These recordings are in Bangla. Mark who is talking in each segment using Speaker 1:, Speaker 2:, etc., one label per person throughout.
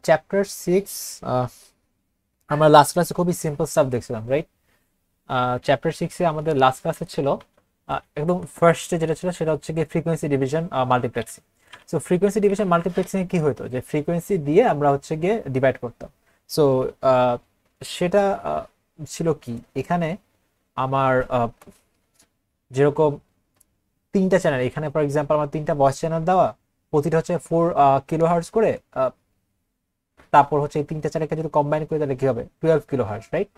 Speaker 1: চ্যাপ্টার 6 আমরা লাস্ট ক্লাসে খুবই সিম্পল স্টাফ দেখছিলাম, রাইট? চ্যাপ্টার 6-এ আমাদের লাস্ট ক্লাসে ছিল একদম ফার্স্টে যেটা ছিল সেটা হচ্ছে কি frequency division multiplexing. So frequency division multiplexing এ কি হতো, যে ফ্রিকোয়েন্সি দিয়ে আমরা হচ্ছে গিয়ে ডিভাইড করতাম। সো সেটা ছিল কি, এখানে আমার যেরকম তিনটা চ্যানেল, এখানে ফর এক্সাম্পল আমার তিনটা ভয়েস চ্যানেল দেওয়া, প্রতিটা হচ্ছে 4 কিলো হার্টজ করে। তারপর হচ্ছে এই তিনটা চ্যানেলকে যদি কম্বাইন করে তাহলে কি হবে, 12 কিলো হার্টজ, রাইট?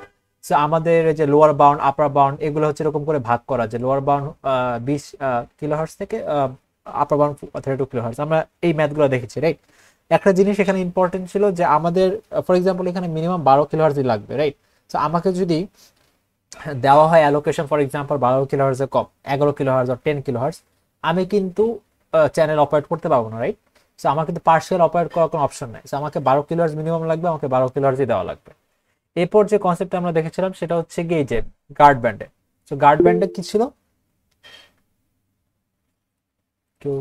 Speaker 1: সো আমাদের যে লোয়ার বাউন্ড আপার বাউন্ড এগুলো হচ্ছে এরকম করে ভাগ করা, যে লোয়ার বাউন্ড 20 কিলোহার্টজ থেকে আপার বাউন্ড 32 কিলোহার্টজ। আমরা এই ম্যাথগুলো দেখেছি, রাইট? একটা জিনিস এখানে ইম্পর্টেন্ট ছিল যে আমাদের ফর এক্সাম্পল এখানে মিনিমাম 12 কিলোহার্জ লাগবে, রাইট? তো আমাকে যদি দেওয়া হয় অ্যালোকেশন ফর এক্সাম্পল 12 কিলোহার্জের কম, 11 কিলোহার্জ আর 10 কিলোহার্জ, আমি কিন্তু চ্যানেল অপারেট করতে পারবো না, রাইট? সো আমার কিন্তু পার্সিয়াল অপারেট করার কোনো অপশন নাই। সো আমাকে 12 কিলোহার্জ মিনিমাম লাগবে, আমাকে 12 কিলোহার্জই দেওয়া লাগবে। এরপর যে কনসেপ্ট আমরা দেখেছিলাম সেটা হচ্ছে গিয়ে যে গার্ড ব্যান্ডে। তো গার্ড ব্যান্ডে কি ছিল, তো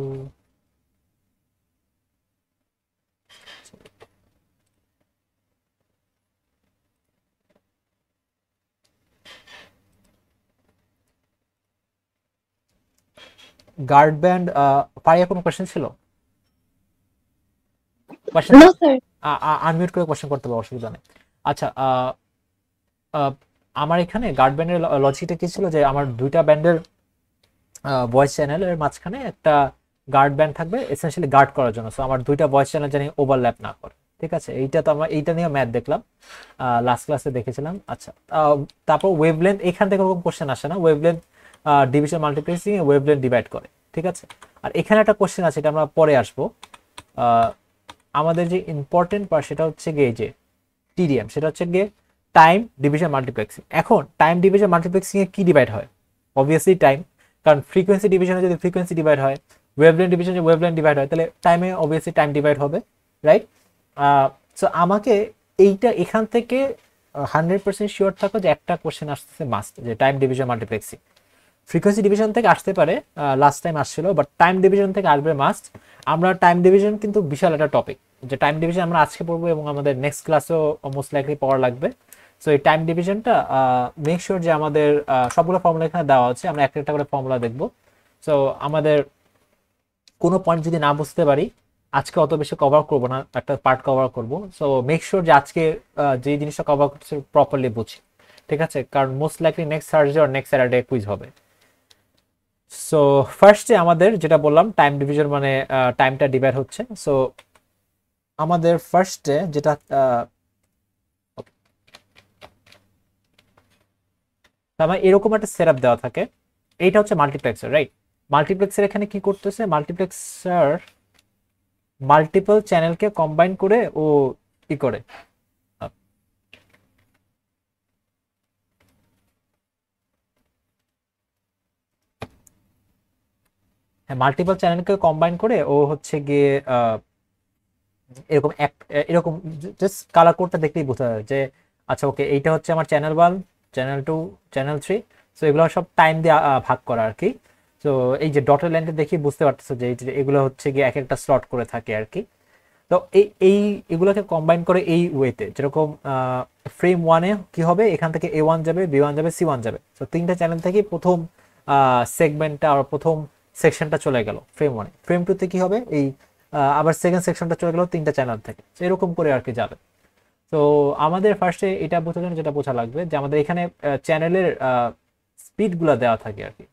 Speaker 1: গার্ড ব্যান্ড পারিয়া কোনো কোয়েশ্চেন ছিল? Question
Speaker 2: No, sir.
Speaker 1: আনমিউট করে কোয়েশ্চেন করতে পারবো, অসুবিধা নেই। আচ্ছা, আহ, আমার এখানে গার্ড ব্যান্ডের লজিকটা কি ছিল, যে আমার দুইটা ব্যান্ডের ভয়েস চ্যানেলের মাঝখানে একটা গার্ড ব্যান্ড থাকবে এসেনশিয়ালি গার্ড করার জন্য। সো আমার দুইটা ভয়েস চ্যানেল জানি ওভারল্যাপ না করে, ঠিক আছে? এইটা তো আমরা এইটা নিয়ে ম্যাথ দেখলাম, লাস্ট ক্লাসে দেখেছিলাম। আচ্ছা, তারপর ওয়েভলেন্থ, এখান থেকে ওরকম কোশ্চেন আসে না। ওয়েভলেন্থ ডিভিশন মাল্টিপ্লেক্সিং এ ওয়েভলেন্থ ডিভাইড করে, ঠিক আছে? আর এখানে একটা কোশ্চেন আছে, এটা আমরা পরে আসবো। আহ, আমাদের যে ইম্পর্টেন্ট পার্ট সেটা হচ্ছে গিয়ে যে টিডিএম, সেটা হচ্ছে গিয়ে টাইম ডিভিশন মাল্টিপ্লেক্সিং। এখন টাইম ডিভিশন মাল্টিপ্লেক্সিং এ কি ডিভাইড হয়? অবভিয়াসলি টাইম, কারণ ফ্রিকোয়েন্সি ডিভিশনে যদি ফ্রিকোয়েন্সি ডিভাইড হয়, ওয়েভলেন্থ ডিভিশনে ওয়েভলেন্থ ডিভাইড হয়, তাহলে টাইমে অবভিয়াসলি টাইম ডিভাইড হবে, রাইট? সো আমাকে এইটা এখান থেকে 100% শিওর থাকো যে একটা কোশ্চেন আসতেছে মাস্ট, যে time division multiplexing. Frequency division থেকে আসতে পারে, লাস্ট টাইম আসছিল, বাট টাইম ডিভিশন থেকে আসবে মাস্ট। আমরা টাইম ডিভিশন কিন্তু বিশাল একটা টপিক, যে টাইম ডিভিশন আমরা আজকে পড়বো এবং আমাদের নেক্সট ক্লাসেও মোস্ট লাইকলি পড়া লাগবে। সো এই টাইম ডিভিশনটা মেক শিওর যে আমাদের সবগুলো ফর্মুলা এখানে দেওয়া আছে, আমরা একটা একটা করে ফর্মুলা দেখবো। সো আমাদের কোনো পয়েন্ট যদি না বুঝতে পারি, আজকে অত বেশি কভার করবো না, একটা পার্ট কভার করব। সো মেক শিওর যে আজকে যে জিনিসটা কভার করছে প্রপারলি বুঝি, ঠিক আছে? কারণ মোস্ট লাইকলি নেক্সট থার্সডে আর নেক্সট স্যাটারডে কুইজ হবে। সো ফার্স্টে আমাদের যেটা বললাম টাইম ডিভিশন মানে টাইমটা ডিভাইড হচ্ছে। সো আমাদের ফার্স্টে যেটা আমার এরকম একটা সেটআপ দেওয়া থাকে, এইটা হচ্ছে মাল্টিপ্লেক্সার, রাইট? মাল্টিপ্লেক্সার এখানে কি করতেছে, মাল্টিপ্লেক্সার মাল্টিপল চ্যানেলকে কম্বাইন করে ও কি করে, আহ, হ্যাঁ, মাল্টিপল চ্যানেলকে কম্বাইন করে ও হচ্ছে গিয়ে এরকম এক এরকম জাস্ট কালার কোডটা দেখলেই বোঝা যায় যে আচ্ছা ওকে, এইটা হচ্ছে আমার চ্যানেল 1, চ্যানেল 2, চ্যানেল 3। সো এগুলো সব টাইম দিয়ে ভাগ করা আর কি। তো এই যে ডটের লাইনটা দেখি বুঝতে পারতেছো যে এগুলো হচ্ছে গিয়ে এক একটা স্লট করে থাকে আর কি। তো এই এই এগুলোকে কম্বাইন করে এই ওয়েতে, যেরকম ফ্রেম 1-এ কি হবে, এখান থেকে A1 যাবে, B1 যাবে, C1 যাবে। তো তিনটা চ্যানেল থেকে প্রথম সেগমেন্টটা আর প্রথম সেকশনটা চলে গেল ফ্রেম 1-এ। ফ্রেম 2-তে কি হবে, এই আবার সেকেন্ড সেকশনটা চলে গেল তিনটা চ্যানেল থেকে। তো এরকম করে আর কি যাবে। তো আমাদের ফার্স্টে এটা বোঝার জন্য যেটা বোঝা লাগবে, যে আমাদের এখানে চ্যানেলের স্পিডগুলো দেওয়া থাকে আর কি,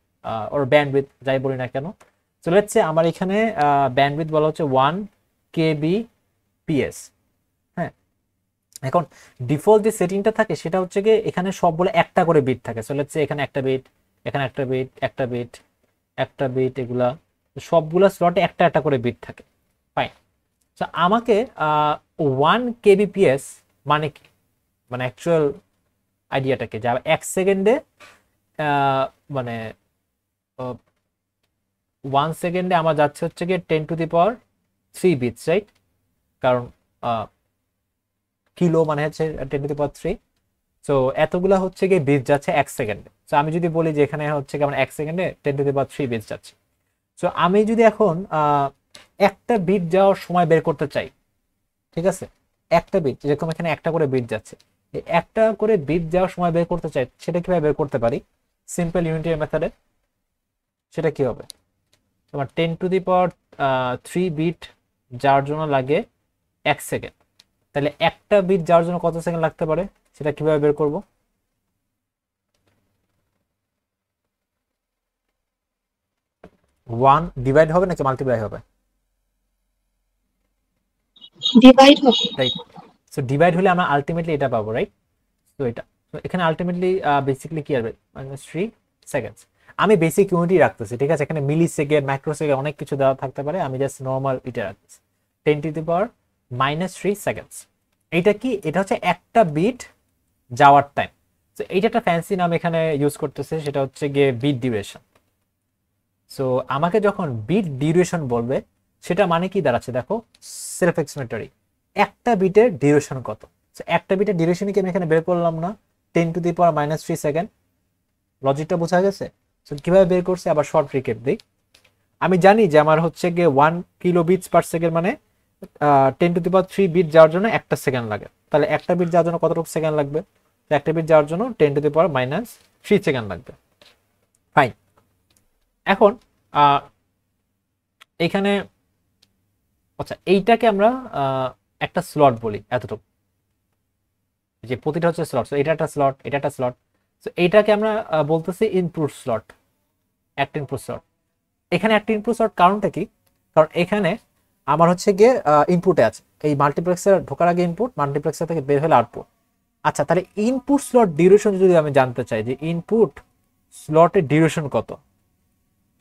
Speaker 1: ওর ব্যান্ডউইথ যাই বলি না কেন। তো লেটস সে আমার এখানে ব্যান্ডউইথ বলা হচ্ছে 1 kbps। হ্যাঁ, এখন ডিফল্ট যে সেটিংটা থাকে সেটা হচ্ছে গিয়ে এখানে সবগুলো একটা করে বিট থাকে। সো লেটস সে এখানে একটা বিট, এখানে একটা বিট, একটা বিট, একটা বিট, এগুলা সবগুলা স্লটে একটা একটা করে বিট থাকে। ফাইন। তো আমাকে 1 kbps মানে কি, মানে অ্যাকচুয়াল আইডিয়াটাকে, যা 1 সেকেন্ডে মানে 1 সেকেন্ডে আমার যাচ্ছে হচ্ছে গিয়ে 10⁻³ বিটস, রাইট? কারণ কিলো মানে হচ্ছে 10⁻³। সো এতগুলা হচ্ছে গিয়ে বিট যাচ্ছে 1 সেকেন্ডে। সো আমি যদি বলি যে এখানে হচ্ছে কি আমার 1 সেকেন্ডে 10⁻³ বিট যাচ্ছে। সো আমি যদি এখন একটা বিট যাওয়ার সময় বের করতে চাই, ঠিক আছে, একটা বিট, যেরকম এখানে একটা করে বিট যাচ্ছে, এই একটা করে বিট যাওয়ার সময় বের করতে চাই, সেটা কিভাবে বের করতে পারি? সিম্পল ইউনিটারি মেথডে। সেটা কি হবে? তোমার 10⁻³ বিট যাওয়ার জন্য লাগে 1 সেকেন্ড। তাহলে একটা বিট যাওয়ার জন্য কত সেকেন্ড লাগতে পারে, সেটা কিভাবে বের করব? 1 ডিভাইড হবে নাকি মাল্টিপ্লাই হবে?
Speaker 2: ডিভাইড হবে।
Speaker 1: রাইট। সো ডিভাইড হলে আমরা আলটিমেটলি এটা পাবো, রাইট? তো এটা, তো এখানে আলটিমেটলি বেসিক্যালি কি আসবে, -3 সেকেন্ডস। আমি বেসিক ইউনিটই রাখতেছি, ঠিক আছে? এখানে মিলি সেকেন্ড, মাইক্রো সেকেন্ড অনেক কিছু দেওয়া থাকতে পারে, আমি জাস্ট নর্মাল এটা রাখতেছি, 10⁻³ সেকেন্ডস। এইটা কি? এটা হচ্ছে একটা বিট যাওয়ার টাইম। তো এইটা একটা ফ্যান্সি নাম এখানে ইউজ করতেছে, সেটা হচ্ছে গিয়ে বিট ডিউরেশন। সো আমাকে যখন বিট ডিউরেশন বলবে, সেটা মানে কি দাঁড়াচ্ছে দেখো, সেলফ এক্সপ্লেনেটরি, একটা বিটের ডিউরেশন কত। একটা বিটের ডিউরেশন কি আমি এখানে বের করলাম না, 10⁻³ সেকেন্ড। লজিকটা বোঝা গেছে? সো কিভাবে বের করছে আবার শর্ট রিক্যাপ দিই। আমি জানি যে আমার হচ্ছে গিয়ে 1 কিলো বিটস পার সেকেন্ড মানে 10⁻³ বিট যাওয়ার জন্য একটা সেকেন্ড লাগে। তাহলে একটা বিট যাওয়ার জন্য কতটুকু সেকেন্ড লাগবে? একটা বিট যাওয়ার জন্য 10⁻³ সেকেন্ড লাগবে। ফাইন। এখন এখানে আচ্ছা, এইটাকে আমরা একটা স্লট বলি, এতটুকু, যে প্রতিটা হচ্ছে স্লট। এটা একটা স্লট, এটা একটা স্লট। তো এইটাকে আমরা বলতেছি ইনপুট স্লট, একটা ইনপুট স্লট। এখানে একটা ইনপুট স্লট, কারণটা কি? কারণ এখানে আমার হচ্ছে গিয়ে ইনপুটে আছে, এই মাল্টিপ্লেক্সার ঢোকার আগে ইনপুট, মাল্টিপ্লেক্সার থেকে বের হলে আউটপুট। আচ্ছা, তাহলে ইনপুট স্লট ডিউরেশন যদি আমি জানতে চাই যে ইনপুট স্লটের ডিউরেশন কত,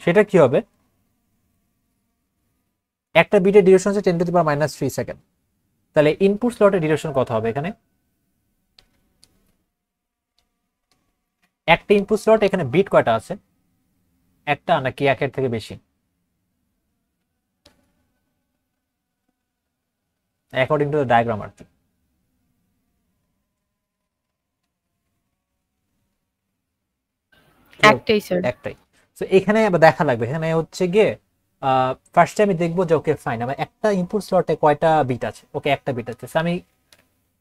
Speaker 1: সেটা কি হবে? একটা বিটের ডিউরেশন হচ্ছে 10⁻³ সেকেন্ড। তাহলে ইনপুট স্লটের ডিউরেশন কত হবে এখানে? একটা ইনপুট স্লট, এখানে বিট কয়টা আছে? একটা নাকি একের থেকে বেশি? অ্যাকর্ডিং টু দ্য ডায়াগ্রাম আর কি।
Speaker 2: একটাই স্যার।
Speaker 1: একটাই। তো এখানে আবার দেখা লাগবে, এখানে হচ্ছে গিয়ে ফার্স্টে আমি দেখবো যে ওকে ফাইন, আমার একটা ইনপুট স্লটে কয়টা বিট আছে, ওকে একটা বিট আছে। আমি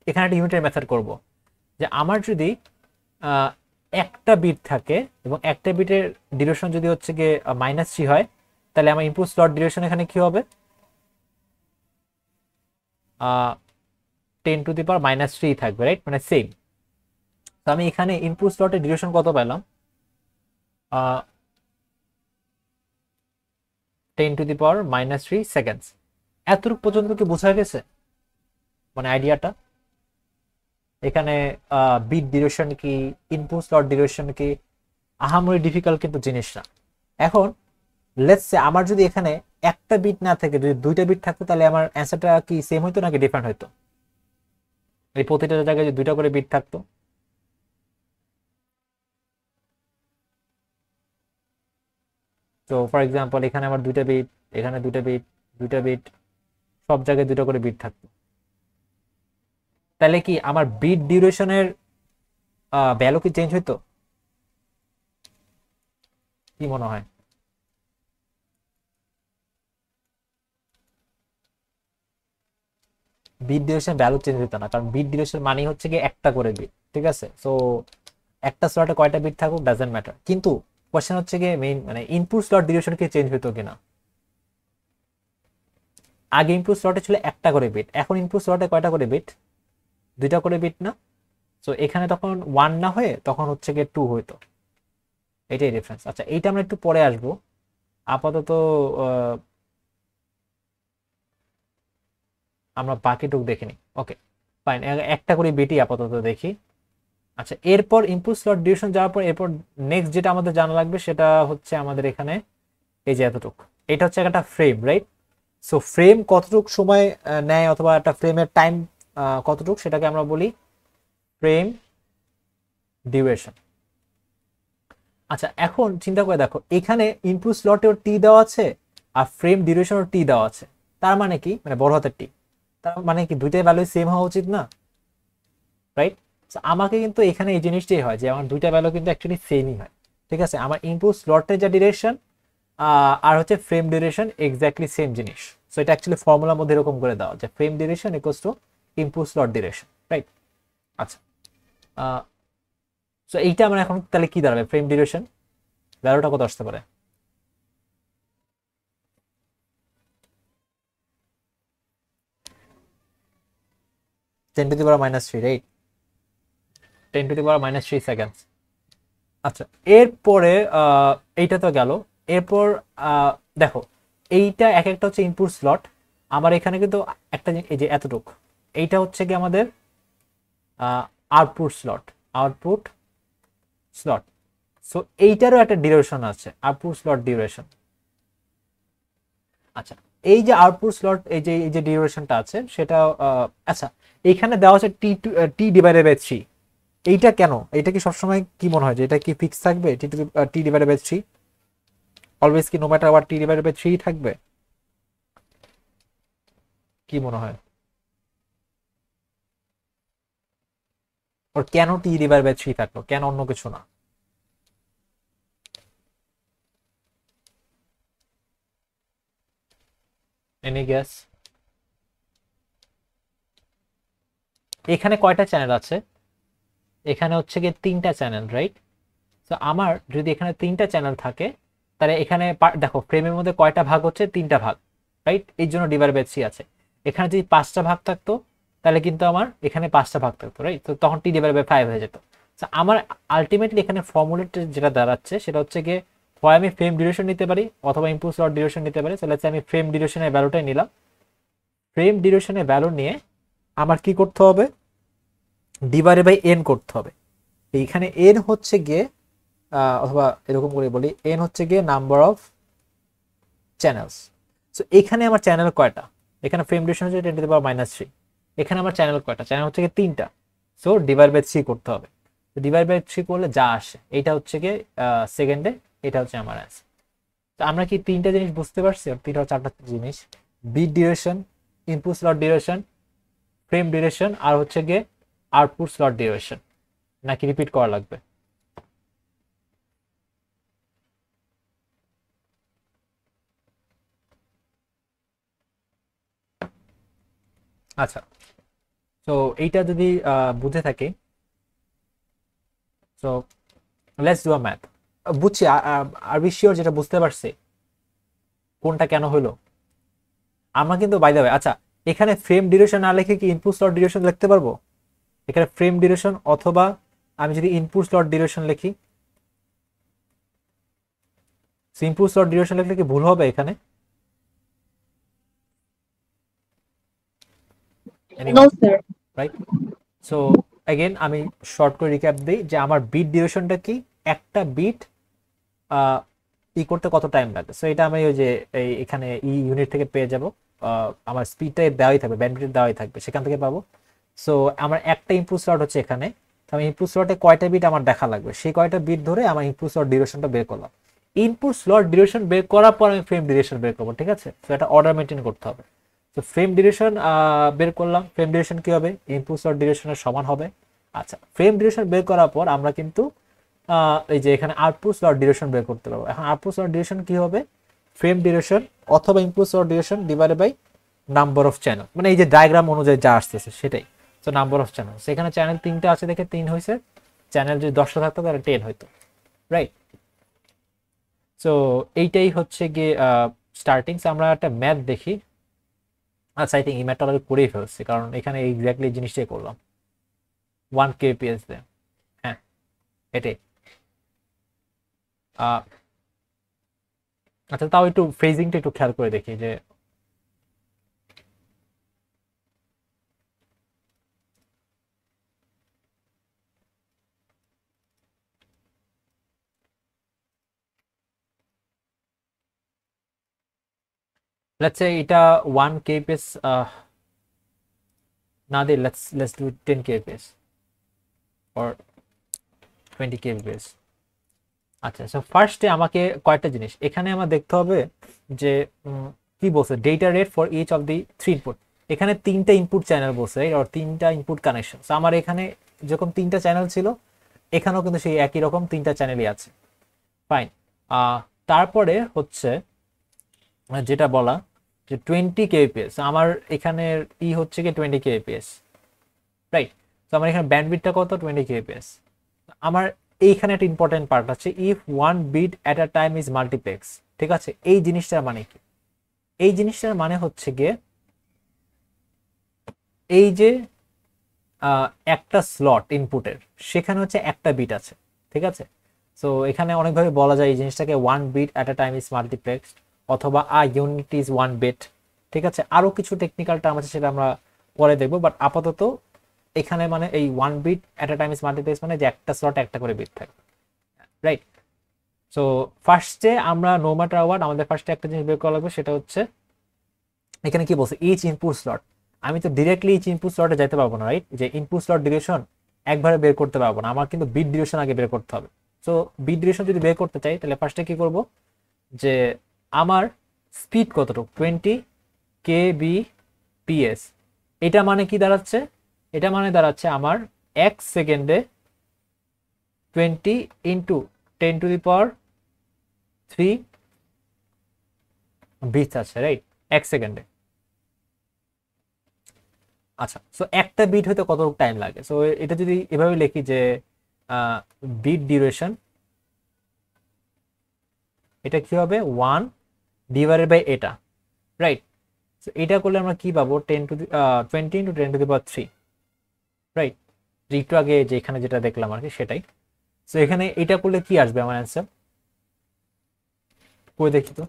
Speaker 1: এখানে একটা ইউনিটের মেথড করব, যে আমার যদি একটা বিট থাকে এবং একটা বিটের ডিউরেশন যদি হচ্ছে গিয়ে -3 হয়, তাহলে আমার ইনপুট স্লট ডিউরেশন এখানে কি হবে? 10⁻³ থাকবে, রাইট? মানে সেম। তো আমি এখানে ইনপুট স্লটের ডিউরেশন কত পেলাম? 10⁻³ সেকেন্ডস। এতটুকু পর্যন্ত কি বোঝা গেছে, মানে আইডিয়াটা? এখানে বিট ডিউরেশন কি, ইনপুট স্লট ডিউরেশন কি, আহামরি ডিফিকাল্ট কিন্তু জিনিস না। এখন লেটস সে আমার যদি এখানে একটা বিট না থাকে, যদি দুইটা বিট থাকতো, তাহলে আমার অ্যান্সারটা কি সেম হইতো নাকি ডিফারেন্ট হইতো? এই প্রতিটা জায়গায় যদি দুইটা করে বিট থাকতো, তো ফর এক্সাম্পল এখানে আমার দুইটা বিট, এখানে দুইটা বিট, দুইটা বিট, সব জায়গায় দুটো করে বিট থাকতো, তাহলে কি আমার বিট ডিউরেশনের ভ্যালু কি চেঞ্জ হইতো? কি মনে হয়? বিট ডিউরেশন ভ্যালু চেঞ্জ হতো না, কারণ বিট ডিউরেশন মানে হচ্ছে কি একটা করে বিট, ঠিক আছে? সো একটা স্লটে কয়টা বিট থাকুক ডাজন্ট ম্যাটার, কিন্তু কোশ্চেন হচ্ছে কি মেইন, মানে ইনপুট স্লট ডিউরেশন কি চেঞ্জ হতো কিনা। আগে ইনপুট স্লটে ছিল একটা করে বিট, এখন ইনপুট স্লটে কয়টা করে বিট? দুইটা করে বিট না? সো এখানে তখন 1 না হয়ে তখন হচ্ছে গিয়ে 2 হইতো, এটাই ডিফারেন্স। আচ্ছা, এইটা আমরা একটু পরে আসবো, আপাতত আমরা বাকিটুকু দেখিনি। ওকে ফাইন, একটা করে বিটই আপাতত দেখি। আচ্ছা, এরপর ইনপুট স্লট ডিউরেশন যাওয়ার পর এরপর নেক্সট যেটা আমাদের জানা লাগবে, সেটা হচ্ছে আমাদের এখানে এই যে এতটুকু, এটা হচ্ছে একটা ফ্রেম, রাইট? সো ফ্রেম কতটুকু সময় নেয়, অথবা একটা ফ্রেমের টাইম কতটুকু, সেটাকে আমরা বলি ফ্রেম ডিউরেশন। আচ্ছা, এখন চিন্তা করে দেখো, এখানে ইনপুট স্লটেও টি দেওয়া আছে আর ফ্রেম ডিউরেশনও টি দেওয়া আছে। তার মানে কি, মানে বড় হাতের টি, তার মানে কি দুইটাই ভ্যালু সেম হওয়া উচিত না, রাইট? আমাকে কিন্তু এখানে এই জিনিসটাই হয় যে আমার দুইটা ভ্যালু কিন্তু অ্যাকচুয়ালি সেমই হয়, ঠিক আছে? আমার ইনপুট স্লটের যা ডিউরেশন আর হচ্ছে ফ্রেম ডিউরেশন এক্স্যাক্টলি সেম জিনিস। সো এটা অ্যাকচুয়ালি ফর্মুলার মধ্যে এরকম করে দেওয়া যে frame duration equals two input slot duration, right? আচ্ছা, সো এইটা আমরা এখন তাহলে কি দাঁড়াবে? ফ্রেম ডিউরেশন ভ্যালুটা কত আসতে পারে? (10⁻³ রাইট? 10⁻³ সেকেন্ডস। আচ্ছা, এরপরে এইটা তো গেল। এরপর দেখো, এইটা এক একটা হচ্ছে ইনপুট স্লট। আমার এখানে কিন্তু একটা এই যে এতটুক, এইটা হচ্ছে কি আমাদের output slot, output slot. So এইটারও একটা ডিউরেশন আছে, আউটপুট স্লট ডিউরেশন। আচ্ছা, এই যে আউটপুট স্লট, এই যে ডিউরেশনটা আছে সেটা আচ্ছা, এইখানে দেওয়া আছে T/3। এইটা কেন? এটা কি সবসময় কি মনে হয় যে এটা কি ফিক্স থাকবে? T/3 অলওয়েজ কি নো ম্যাটার হোয়াট T/3 থাকবে? কি মনে হয় ওর কেন T/3 থাকলো, কেন অন্য কিছু না? Any gas? এখানে কয়টা চ্যানেল আছে? এখানে হচ্ছে গিয়ে 3টা চ্যানেল, রাইট? তো আমার যদি এখানে 3টা চ্যানেল থাকে, তাহলে এখানে দেখো ফ্রেমের মধ্যে কয়টা ভাগ হচ্ছে? 3টা ভাগ, রাইট? এই জন্য D/3 আছে। এখানে যদি 5টা ভাগ থাকতো তাহলে কিন্তু আমার এখানে 5টা ভাগ থাকতো, রাইট? তো তখন T/5 হয়ে যেত। তো আমার আলটিমেটলি এখানে ফর্মুলেট যেটা দাঁড়াচ্ছে সেটা হচ্ছে গিয়ে হয় আমি ফ্রেম ডিউরেশন নিতে পারি অথবা ইনপুট স্লট ডিউরেশন নিতে পারি। তাহলে আমি ফ্রেম ডিউরেশনের ভ্যালুটাই নিলাম। ফ্রেম ডিউরেশনের ভ্যালু নিয়ে আমার কি করতে হবে? D/n করতে হবে। এইখানে n হচ্ছে গিয়ে অথবা এরকম করে বলি, n হচ্ছে গিয়ে নাম্বার অফ চ্যানেলস। সো এখানে আমার চ্যানেল কয়টা? এখানে ফ্রেম ডিউরেশন হচ্ছে 10⁻³ এখানে আমার চ্যানেল কয়টা? চ্যানেল হচ্ছে গিয়ে 3টা। সো D/3 করতে হবে। D/3 করলে যা আসে এইটা হচ্ছে গিয়ে সেকেন্ডে, এটা হচ্ছে আমার অ্যান্সার। তো আমরা কি 3টা জিনিস বুঝতে পারছি? 3টা 4টা জিনিস, bit duration, input slot duration, frame duration, আর হচ্ছে গিয়ে আউটপুট স্লট ডিউরেশন। নাকি রিপিট করা লাগবে? আচ্ছা, তো এইটা যদি বুঝে থাকি, so let's do a math. বুঝছি, আর বি শিওর যেটা বুঝতে পারছি কোনটা কেন হলো। আমরা কিন্তু বাই দ্য ওয়ে, আচ্ছা, এখানে ফ্রেম ডিউরেশন না লিখে কি ইনপুট স্লট ডিউরেশন লিখতে পারবো? এখানে ফ্রেম ডিউরেশন অথবা আমি যদি ইনপুট স্লট ডিউরেশন লিখি, ইনপুট স্লট ডিউরেশন লিখলে কি ভুল হবে এখানে?
Speaker 2: No
Speaker 1: anyone?
Speaker 2: Sir.
Speaker 1: Right? So again আমি শর্ট করে রিক্যাপ দিই যে আমার বিট ডিউরেশনটা কি, একটা বিট ই করতে কত টাইম লাগে। সো এটা আমি ওই যে এখানে ইউনিট থেকে পেয়ে যাব। আমার স্পিডটা দেওয়াই থাকবে, ব্যান্ডউইথ দেওয়াই থাকবে, সেখান থেকে পাবো। সো আমার একটা ইনপুট স্লট হচ্ছে এখানে, তো আমি ইনপুট স্লটে কয়টা বিট আমার দেখা লাগবে সেই কয়টা বিট ধরে আমার ইনপুট স্লট ডিউরেশনটা বের করলাম। ইনপুট স্লট ডিউরেশন বের করার পর আমি ফ্রেম ডিউরেশন বের করবো, ঠিক আছে? তো এটা অর্ডার মেনটেন করতে হবে। তো ফ্রেম ডিউরেশন বের করলাম। ফ্রেম ডিউরেশন কি হবে? ইনপুট স্লট ডিউরেশনের সমান হবে। আচ্ছা, ফ্রেম ডিউরেশন বের করার পর আমরা কিন্তু এই যে এখানে আউটপুট স্লট ডিউরেশন বের করতে পারবো। এখন আউটপুট স্লট ডিউরেশন কি হবে? ফ্রেম ডিউরেশন অথবা input slot duration divided by number of channel, মানে এই যে ডায়াগ্রাম অনুযায়ী যা আসতেছে সেটাই। তো নাম্বার অফ চ্যানেল, সেখানে চ্যানেল 3টা আছে দেখে 3 হয়েছে। চ্যানেল যদি 10টা থাকতো তাহলে 10 হইতো, রাইট? সো এইটাই হচ্ছে গিয়ে স্টার্টিং। আমরা একটা ম্যাথ দেখি। আচ্ছা, আই থিঙ্ক এই ম্যাথটা অলরেডি করেই ফেলছি, কারণ এখানে এক্স্যাক্টলি এই জিনিসটাই করলাম 1 kps দিয়ে। হ্যাঁ, এটাই। আচ্ছা, তাও একটু ফ্রেজিংটা একটু খেয়াল করে দেখি যে লেটস সে এটা 1 kps না দিয়ে let's do 10 kps or 20 kbps। আচ্ছা, সো ফার্স্টে আমাকে কয়েকটা জিনিস এখানে আমার দেখতে হবে যে কি বলছে, data rate for each of the 3 input. এখানে 3টা ইনপুট চ্যানেল বলছে, আর 3টা ইনপুট কানেকশন। আমার এখানে যখন 3টা চ্যানেল ছিল, এখানেও কিন্তু সেই একই রকম 3টা চ্যানেলই আছে। ফাইন। তারপরে হচ্ছে যেটা বলা, যে 20 kbps, আমার এখানে হচ্ছে কি 20 kbps, রাইট? তো আমার এখানে ব্যান্ডউইথটা কত? 20 kbps। আমার এইখানে একটা ইম্পর্টেন্ট পার্ট আছে, if one bit at a time is multiplex. ঠিক আছে, এই জিনিসটার মানে কি? এই জিনিসটার মানে হচ্ছে গিয়ে এই যে একটা স্লট ইনপুটের, সেখানে হচ্ছে একটা বিট আছে। ঠিক আছে, সো এখানে অনেকভাবে বলা যায় এই জিনিসটাকে one bit at a time is multiplex, অথবা a unit is one bit. ঠিক আছে, আরো কিছু টেকনিক্যাল টার্ম আছে, সেটা আমরা পরে দেখবো, বাট আপাতত এখানে মানে এই one bit at a time is multiplex মানে যে একটা স্লটে একটা করে বিট থাকে, রাইট? সো ফার্স্টে আমরা নো ম্যাটার হোয়াট আমাদের ফার্স্টে একটা জিনিস বের করা লাগবে, সেটা হচ্ছে এখানে কি বলছে, ইচ ইনপুট স্লট। আমি তো ডিরেক্টলি ইচ ইনপুট স্লটে যেতে পারবো না, রাইট? যে ইনপুট স্লট ডিউরেশন একবারে বের করতে পারবো না, আমার কিন্তু বিট ডিউরেশন আগে বের করতে হবে। সো বিট ডিউরেশন যদি বের করতে চাই, তাহলে ফার্স্টে কি করব, যে আমার স্পিড কতটুকু, 20 kbps। এটা মানে কি দাঁড়াচ্ছে? এটা মানে দাঁড়াচ্ছে আমার 1 সেকেন্ডে 20 × 10⁻³ বিটস আছে, রাইট? 1 সেকেন্ডে। আচ্ছা, সো একটা বিট হতে কত টাইম লাগে? সো এটা যদি এভাবে লিখি যে বিট ডিউরেশন, এটা কি হবে 1 / এটা, রাইট? সো এটা করলে আমরা কি পাবো, 20 × 10⁻³ রাইট? একটু আগে যে এখানে যেটা দেখলাম আর কি সেটাই। সো এখানে এটা করলে কি আসবে আমার অ্যান্সার, করে দেখি তো।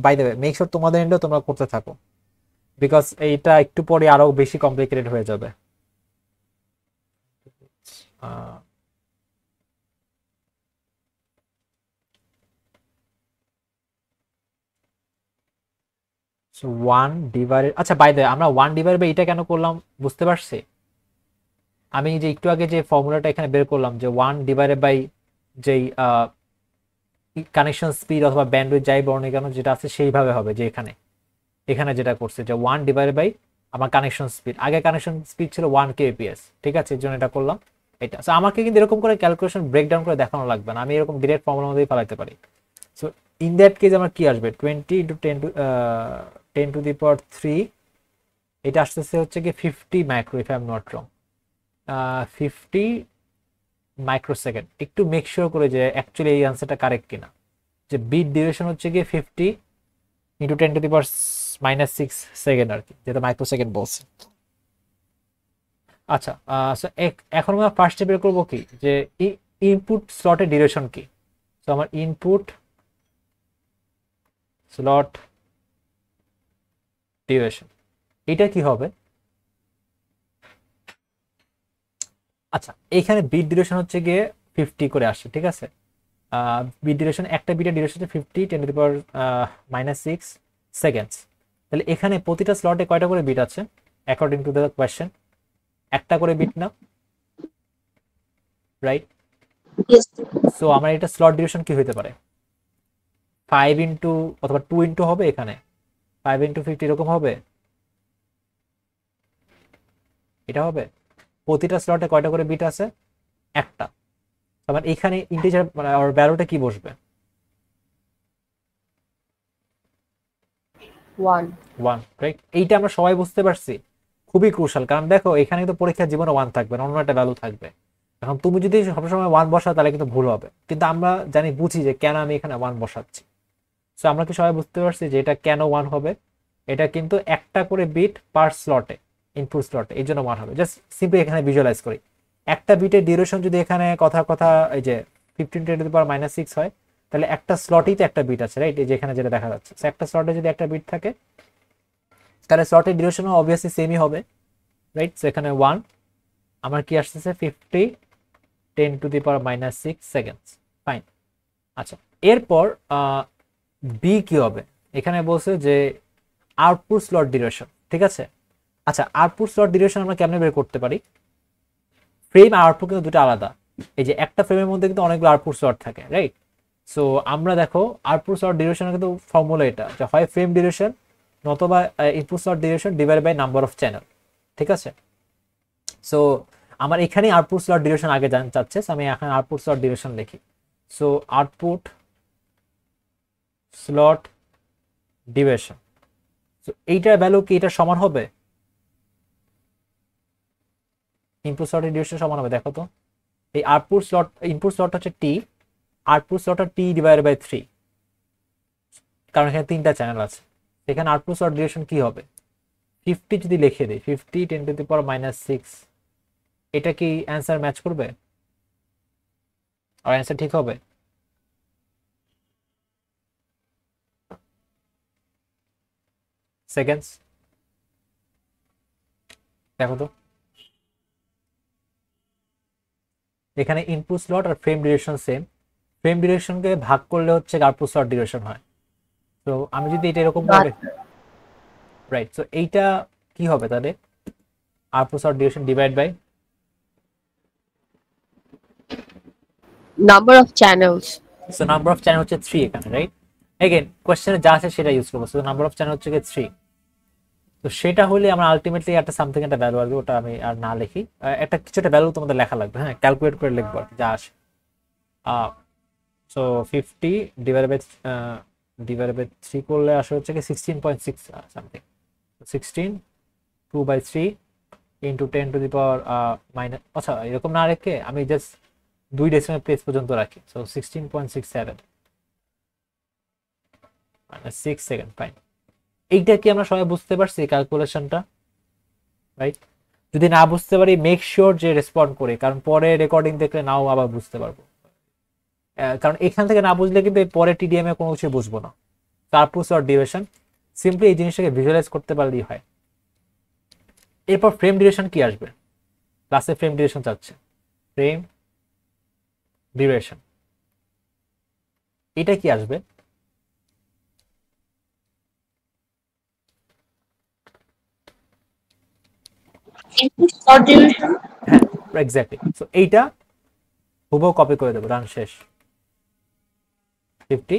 Speaker 1: By the way, make sure তোমাদের এন্ডেও তোমরা করতে থাকো, বিকজ এইটা একটু পরে আরো বেশি কমপ্লিকেটেড হয়ে যাবে। আচ্ছা, বাই দ্য ওয়ে, আমরা 1/, এটা কেন করলাম বুঝতে পারছি? আমি যে একটু আগে যে ফর্মুলাটা এখানে বের করলাম, যে 1/, যেই কানেকশন স্পিড অথবা ব্যান্ডউইথ যাই বর্ণে কেন যেটা আছে সেইভাবে হবে, যে এখানে এখানে যেটা করছে যে 1/, আমার কানেকশন স্পিড, আগে কানেকশন স্পিড ছিল 1 kbps। ঠিক আছে, এর জন্য এটা করলাম এটা। সো আমাকে কিন্তু এরকম করে ক্যালকুলেশন ব্রেকডাউন করে দেখানো লাগবে না, আমি এরকম ডিরেক্ট ফর্মুলার মধ্যেই ফেলাইতে পারি। সো ইন দ্যাট কেস আমার কি আসবে, 20 × 10⁻³ এটা আসতেছে হচ্ছে কি 50 micro, if I am not wrong, 50 microsecond. একটু মেক শিওর করে যে অ্যাকচুয়ালি এই আনসারটা কারেক্ট কিনা, যে বিট ডিউরেশন হচ্ছে গিয়ে 50 × 10⁻⁻6 সেকেন্ড আর কি, যেটা মাইক্রোসেকেন্ড বলছে। আচ্ছা, এখন আমরা ফার্স্টে বের করবো কি, যে ইনপুট স্লটের ডিউরেশন কি। তো আমার ইনপুট স্লট ডিউরেশন এটা কি হবে? আচ্ছা, এখানে বিট ডিউরেশন হচ্ছে গিয়ে 50 করে আসছে। ঠিক আছে, বিট ডিউরেশন, একটা বিটের ডিউরেশন হচ্ছে 50 × 10⁻⁻6 সেকেন্ডস। তাহলে এখানে প্রতিটা স্লটে কয়টা করে বিট আছে অ্যাকর্ডিং টু দ্য কোয়েশ্চেন? একটা করে বিট না, রাইট?
Speaker 2: Yes.
Speaker 1: সো আমার এটা স্লট ডিউরেশন কি হতে পারে, 5 অথবা 2 হবে, এখানে 5 × 50 এরকম হবে, এটা হবে। প্রতিটা স্লটে কয়টা করে বিট আছে? একটা। তার মানে এখানে ইন্টিজার মানে আর ভ্যালুটা কি বসবে?
Speaker 2: 1.
Speaker 1: 1, রাইট? এইটা আমরা সবাই বুঝতে পারছি, খুবই ক্রুশাল, কারণ দেখো এখানে তো পরীক্ষার জীবনে 1 থাকবে না, অন্য একটা ভ্যালু থাকবে। এখন তুমি যদি সবসময় 1 বসাও তাহলে কিন্তু ভুল হবে, কিন্তু আমরা জানি বুঝি যে কেন আমি এখানে 1 বসাচ্ছি। সো আমরা কি সবাই বুঝতে পারছি যে এটা কেন 1 হবে? এটা কিন্তু একটা করে বিট পার স্লটে, ইনপুট স্লটে, এই জন্য 1 হবে। জাস্ট সিম্পলি এখানে ভিজুয়ালাইজ করি, একটা বিটের ডিউরেশন যদি এখানে কথা কথা এই যে 15 × 10⁻⁻6 হয়, তাহলে একটা স্লটেই তো একটা বিট আছে, রাইট? এই যে এখানে যেটা দেখা যাচ্ছে, একটা স্লটে যদি একটা বিট থাকে তাহলে স্লটের ডিউরেশন অবভিয়াসলি সেমই হবে, রাইট? সো এখানে 1, আমার কি আসতেছে 50 × 10⁻⁻6 সেকেন্ডস, ফাইন। আচ্ছা, এরপর বি কি হবে? এখানে বলছে যে আউটপুট স্লট ডিউরেশন। ঠিক আছে, আচ্ছা, আউটপুট স্লট ডিউরেশন আমরা কেমনে বের করতে পারি? ফ্রেম আর আউটপুট কিন্তু দুটো আলাদা। এই যে একটা ফ্রেমের মধ্যে কিন্তু অনেকগুলো আউটপুট স্লট থাকে, রাইট? সো আমরা দেখো আউটপুট স্লট ডিউরেশনের কিন্তু ফর্মুলা এটা, যে হয় ফ্রেম ডিউরেশন নতবা input slot duration divide by number of channel. ঠিক আছে, সো আমার এখানে আউটপুট স্লট ডিউরেশন আগে চাচ্ছে, আমি এখানে আউটপুট স্লট ডিউরেশন লিখি। সো আউটপুট স্লট ডিউরেশন, তো এইটার ভ্যালু কি এটা সমান হবে? ইনপুট স্লটের ডিউরেশন সমান হবে, দেখো তো। এই আউটপুট স্লট, ইনপুট স্লট হচ্ছে T, output slot T divided by 3, কারণ এখানে 3টা চ্যানেল আছে। এখানে আউটপুট স্লট ডিউরেশন কি হবে? 50 যদি লিখে দিই, 50 10⁻⁻6, এটা কি অ্যান্সার ম্যাচ করবে আর অ্যান্সার ঠিক হবে? সেকেন্ডস দেখো তো, এখানে ইনপুট স্লট আর ফ্রেম ডিউরেশন সেম, ফ্রেম ডিউরেশনকে ভাগ করলে হচ্ছে আউটপুট স্লট ডিউরেশন হয়। তো আমি যদি এটা এরকম ভাবে, রাইট, সো এইটা কি হবে তাহলে? Output slot duration divide by
Speaker 2: number of channels.
Speaker 1: So number of channel হচ্ছে 3 এখানে, রাইট? এগেইন কোশ্চেনে যা আছে সেটা ইউজ করবো। সো নাম্বার অফ চ্যানেল হচ্ছে 3, তো সেটা হলে আমরা আলটিমেটলি একটা সামথিং একটা ভ্যালু আসবে, ওটা আমি আর না লিখি, একটা কিছু একটা ভ্যালু তোমাদের লেখা লাগবে, হ্যাঁ, ক্যালকুলেট করে লিখবো আর কি, যা আসে। সো 50 ডিভাইডেড বাই 3 করলে আসে হচ্ছে কি 16.6 সামথিং। 16 2/3 ইন্টু 10⁻⁻, আচ্ছা এরকম না রেখে আমি জাস্ট 2 ডেসিমাল প্লেস পর্যন্ত রাখি। সো 16.67 মানে 6 সেকেন্ড, ফাইন। এইটা কি আমরা সবাই বুঝতে পারছি ক্যালকুলেশনটা, রাইট? যদি না বুঝতে পারি মেক শিওর যে রেসপন্ড করে, কারণ পরে রেকর্ডিং দেখলে নাও আবার বুঝতে পারবো, কারণ এখান থেকে না বুঝলে কিন্তু পরে টিডিএম এ কোনো কিছু বুঝবো না। কার্পুস অর ডিউরেশন, সিম্পলি এই জিনিসটাকে ভিজুয়ালাইজ করতে পারলেই হয়। এরপর ফ্রেম ডিউরেশন কি আসবে? ক্লাসে ফ্রেম ডিউরেশন চাচ্ছে, ফ্রেম ডিউরেশন এটা কি আসবে?
Speaker 2: Input slot duration.
Speaker 1: হ্যাঁ, এক্স্যাক্টলি। সো এইটা হুবহু কপি করে দেবো, রান শেষ। 50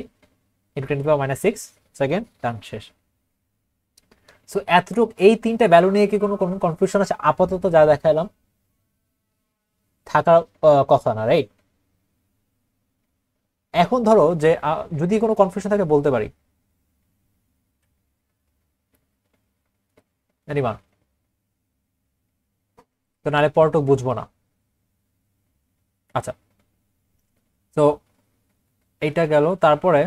Speaker 1: ইন্টু 10⁻⁻6 সেকেন্ড, রান শেষ। সো এতটুক, এই 3টা ভ্যালু নিয়ে কি কোনো কনফিউশন আছে? আপাতত যা দেখালাম থাকার কথা না, রাইট? এখন ধরো যে যদি কোনো কনফিউশন থাকে বলতে পারি, এনিওয়ান, তো নাহলে পরটুক বুঝবো না। আচ্ছা, তো এইটা গেল। তারপরে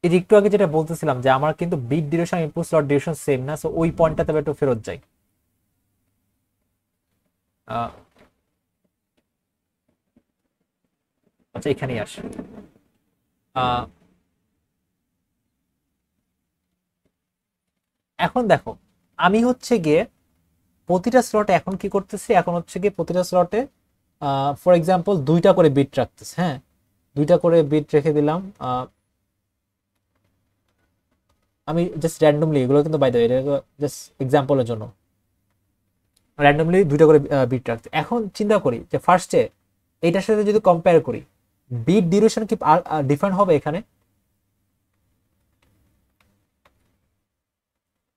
Speaker 1: এই যে একটু আগে যেটা বলতেছিলাম যে আমার কিন্তু bit duration input slot duration same না, সো ওই পয়েন্টটাতে একটু ফেরত যাই। আচ্ছা এখানেই আসে। এখন দেখো, আমি হচ্ছে গিয়ে প্রতিটা স্লটে এখন কি করতেছি, এখন হচ্ছে গিয়ে প্রতিটা স্লটে ফর এক্সাম্পল 2টা করে বিট রাখতেছি, হ্যাঁ, 2টা করে বিট রেখে দিলাম। আমি জাস্ট র্যান্ডমলি, এগুলো কিন্তু বাই দ্য ওয়ে জাস্ট এক্সাম্পলের জন্য র্যান্ডমলি 2টা করে বিট রাখতে। এখন চিন্তা করি যে ফার্স্টে এইটার সাথে যদি কম্পেয়ার করি, বিট ডিউরেশন কি ডিফারেন্ট হবে এখানে?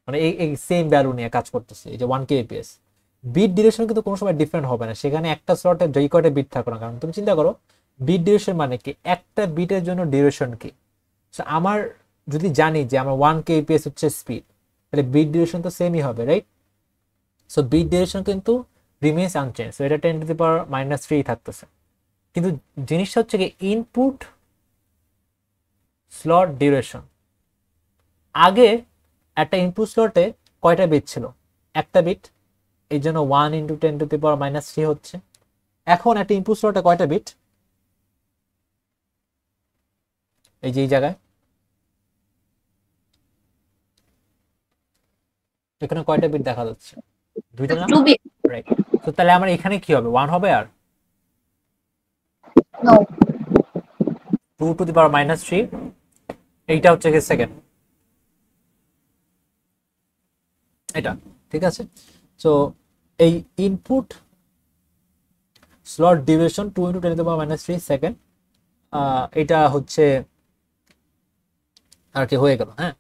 Speaker 1: মানে এই সেম ভ্যালু নিয়ে কাজ করতেছে, এই যে 1 kbps, বিট ডিউরেশন কিন্তু কোনো সময় ডিফারেন্ট হবে না, সেখানে একটা স্লটে যেই কয়টা বিট থাকো না, কারণ তুমি চিন্তা করো বিট ডিউরেশন মানে কি, একটা বিটের জন্য ডিউরেশন কি। আমার যদি জানি যে আমার 1 kbps হচ্ছে স্পিড, তাহলে বিট ডিউরেশন তো সেমই হবে, রাইট? সো বিট ডিউরেশন কিন্তু রিমেইনস আনচেঞ্জ, সো এটা 10⁻⁻³ থাকতেছে। কিন্তু জিনিসটা হচ্ছে কি ইনপুট স্লট ডিউরেশন, আগে একটা ইনপুট স্লটে কয়টা বিট ছিল? একটা বিট, এই জন্য 1 × 10⁻³ হচ্ছে। এখন একটা ইনপুট স্লটে কয়টা বিট? এই যে এই জায়গায় এখানে কয়টা বিট দেখা যাচ্ছে? 2টা না,
Speaker 2: 2 bit.
Speaker 1: রাইট? তো তাহলে আমার এখানে কি হবে? 1 হবে আর
Speaker 2: No.
Speaker 1: 2⁻⁻3, এইটা হচ্ছে কি সেকেন্ড, এটা ঠিক আছে। সো এই ইনপুট স্লট ডিউরেশন 2 × 10⁻³ সেকেন্ড, এটা হচ্ছে আর কি হয়ে গেল, হ্যাঁ।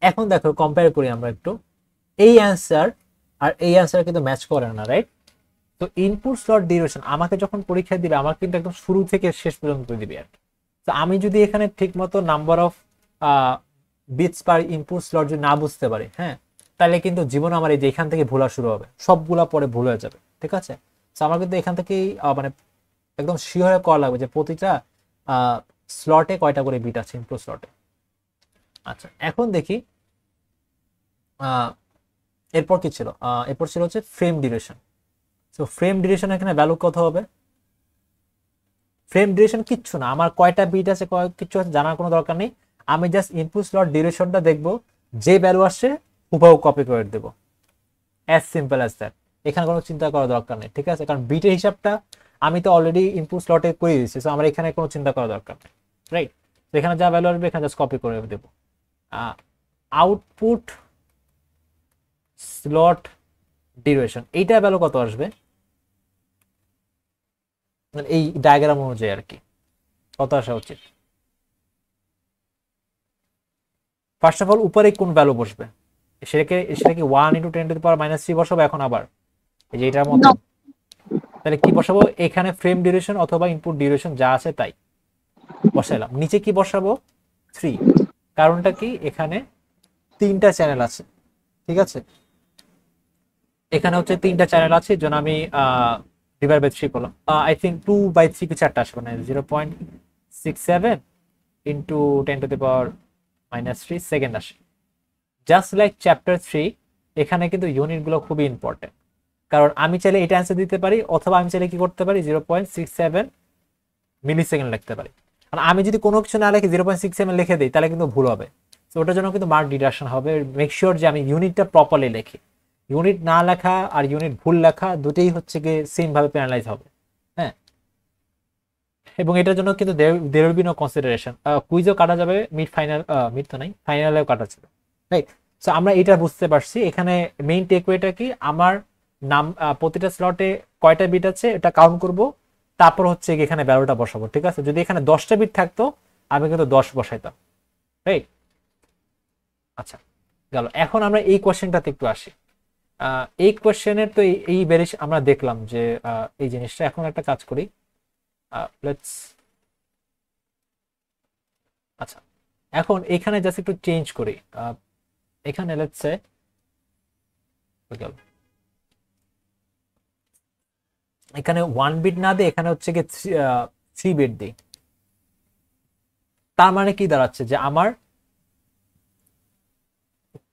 Speaker 1: এখন দেখো কম্পেয়ার করি আমরা একটু, এই অ্যান্সার আর এই অ্যান্সার কিন্তু ম্যাচ করে না, রাইট? তো ইনপুট স্লট ডিউরেশন আমাকে যখন পরীক্ষা দিবে আমার কিন্তু একদম শুরু থেকে শেষ পর্যন্ত দিবে আর কি। তো আমি যদি এখানে ঠিক মতো number of bits per input slot যদি না বুঝতে পারি, হ্যাঁ, তাহলে কিন্তু জীবন আমার এই যে এখান থেকে ভুলা শুরু হবে, সবগুলা পরে ভুল হয়ে যাবে, ঠিক আছে? তো আমার কিন্তু এখান থেকেই মানে একদম শিওর করা লাগবে যে প্রতিটা স্লটে কয়টা করে বিট আছে ইনপুট স্লটে। আচ্ছা, এখন দেখি এরপর কি ছিল। এরপর ছিল হচ্ছে ফ্রেম ডিউরেশন। তো ফ্রেম ডিউরেশন এখানে ভ্যালু কত হবে? ফ্রেম ডিউরেশন কিচ্ছু না, আমার কয়টা বিট আছে কিচ্ছু আছে জানার কোনো দরকার নেই। আমি জাস্ট ইনপুট স্লট ডিউরেশনটা দেখবো, যে ভ্যালু আসছে হুবহু কপি করে দেবো, অ্যাজ সিম্পল অ্যাজ দ্যাট। এখানে কোনো চিন্তা করার দরকার নেই, ঠিক আছে? কারণ বিটের হিসাবটা আমি তো অলরেডি ইনপুট স্লটে করে দিয়েছি, সো আমার এখানে কোনো চিন্তা করার দরকার নেই, রাইট? তো এখানে যা ভ্যালু আসবে এখানে জাস্ট কপি করে দেবো। আউটপুট স্লট ডিউরেশন এইটা ভ্যালু কত আসবে এই ডায়াগ্রাম অনুযায়ী আর কি, কত আসা উচিত? ফার্স্ট অফ অল উপরে কোন ভ্যালু বসবে? সেটা কি 1 × 10⁻³ বসাবো এখন আবার এই যে এটার মতো? তাহলে কি বসাবো এখানে? ফ্রেম ডিউরেশন অথবা ইনপুট ডিউরেশন যা আছে তাই বসাইলাম। নিচে কি বসাবো? 3। কারণটা কি? এখানে 3টা চ্যানেল আছে, ঠিক আছে? এখানে হচ্ছে 3টা চ্যানেল আছে, এই জন্য আমি ডিভাইড বাই 3 করলাম। আই থিঙ্ক 2/3 কি 4টা আসবে না, 0.67 ইন্টু 10⁻³ সেকেন্ড আসে। জাস্ট লাইক চ্যাপ্টার 3, এখানে কিন্তু ইউনিটগুলো খুবই ইম্পর্টেন্ট, কারণ আমি চাইলে এটা অ্যান্সার দিতে পারি, অথবা আমি চাইলে কি করতে পারি 0.67 মিলি সেকেন্ড লিখতে পারি। আর আমি যদি কোনো কিছু না লিখে 0.67 লিখে দিই তাহলে কিন্তু ভুল হবে। তো ওটার জন্য কিন্তু মার্ক ডিডাকশন হবে। মেক শিওর যে আমি ইউনিটটা প্রপারলি লিখি। ইউনিট না লেখা আর ইউনিট ভুল লেখা দুটোই হচ্ছে গিয়ে সেম ভাবে পেনালাইজ হবে, হ্যাঁ। এবং এটার জন্য কিন্তু there will be no consideration. কুইজও কাটা যাবে, মিড তো নাই, ফাইনালেও কাটা যাবে, রাইট? সো আমরা এটা বুঝতে পারছি। এখানে মেইন টেকওয়েটা কি, আমার নাম প্রতিটা স্লটে কয়টা বিট আছে এটা কাউন্ট করব, তারপর হচ্ছে এখানে ভ্যালুটা বসাবো, ঠিক আছে? যদি এখানে 10টা বিট থাকতো আমি কিন্তু 10 বসাইতাম, রাইট? আচ্ছা, গেল। এখন আমরা এই কোয়েশ্চেনটাতে একটু আসি। এই কোয়েশ্চেনের তো এই বেরিশ আমরা দেখলাম যে এই জিনিসটা। এখন একটা কাজ করি, লেটস, আচ্ছা, এখন এখানে জাস্ট একটু চেঞ্জ করি। এখানে লেটস সে গেল, এখানে 1 বিট না দিয়ে এখানে হচ্ছে কি 3 বিট দিই। তার মানে কি দাঁড়াচ্ছে যে আমার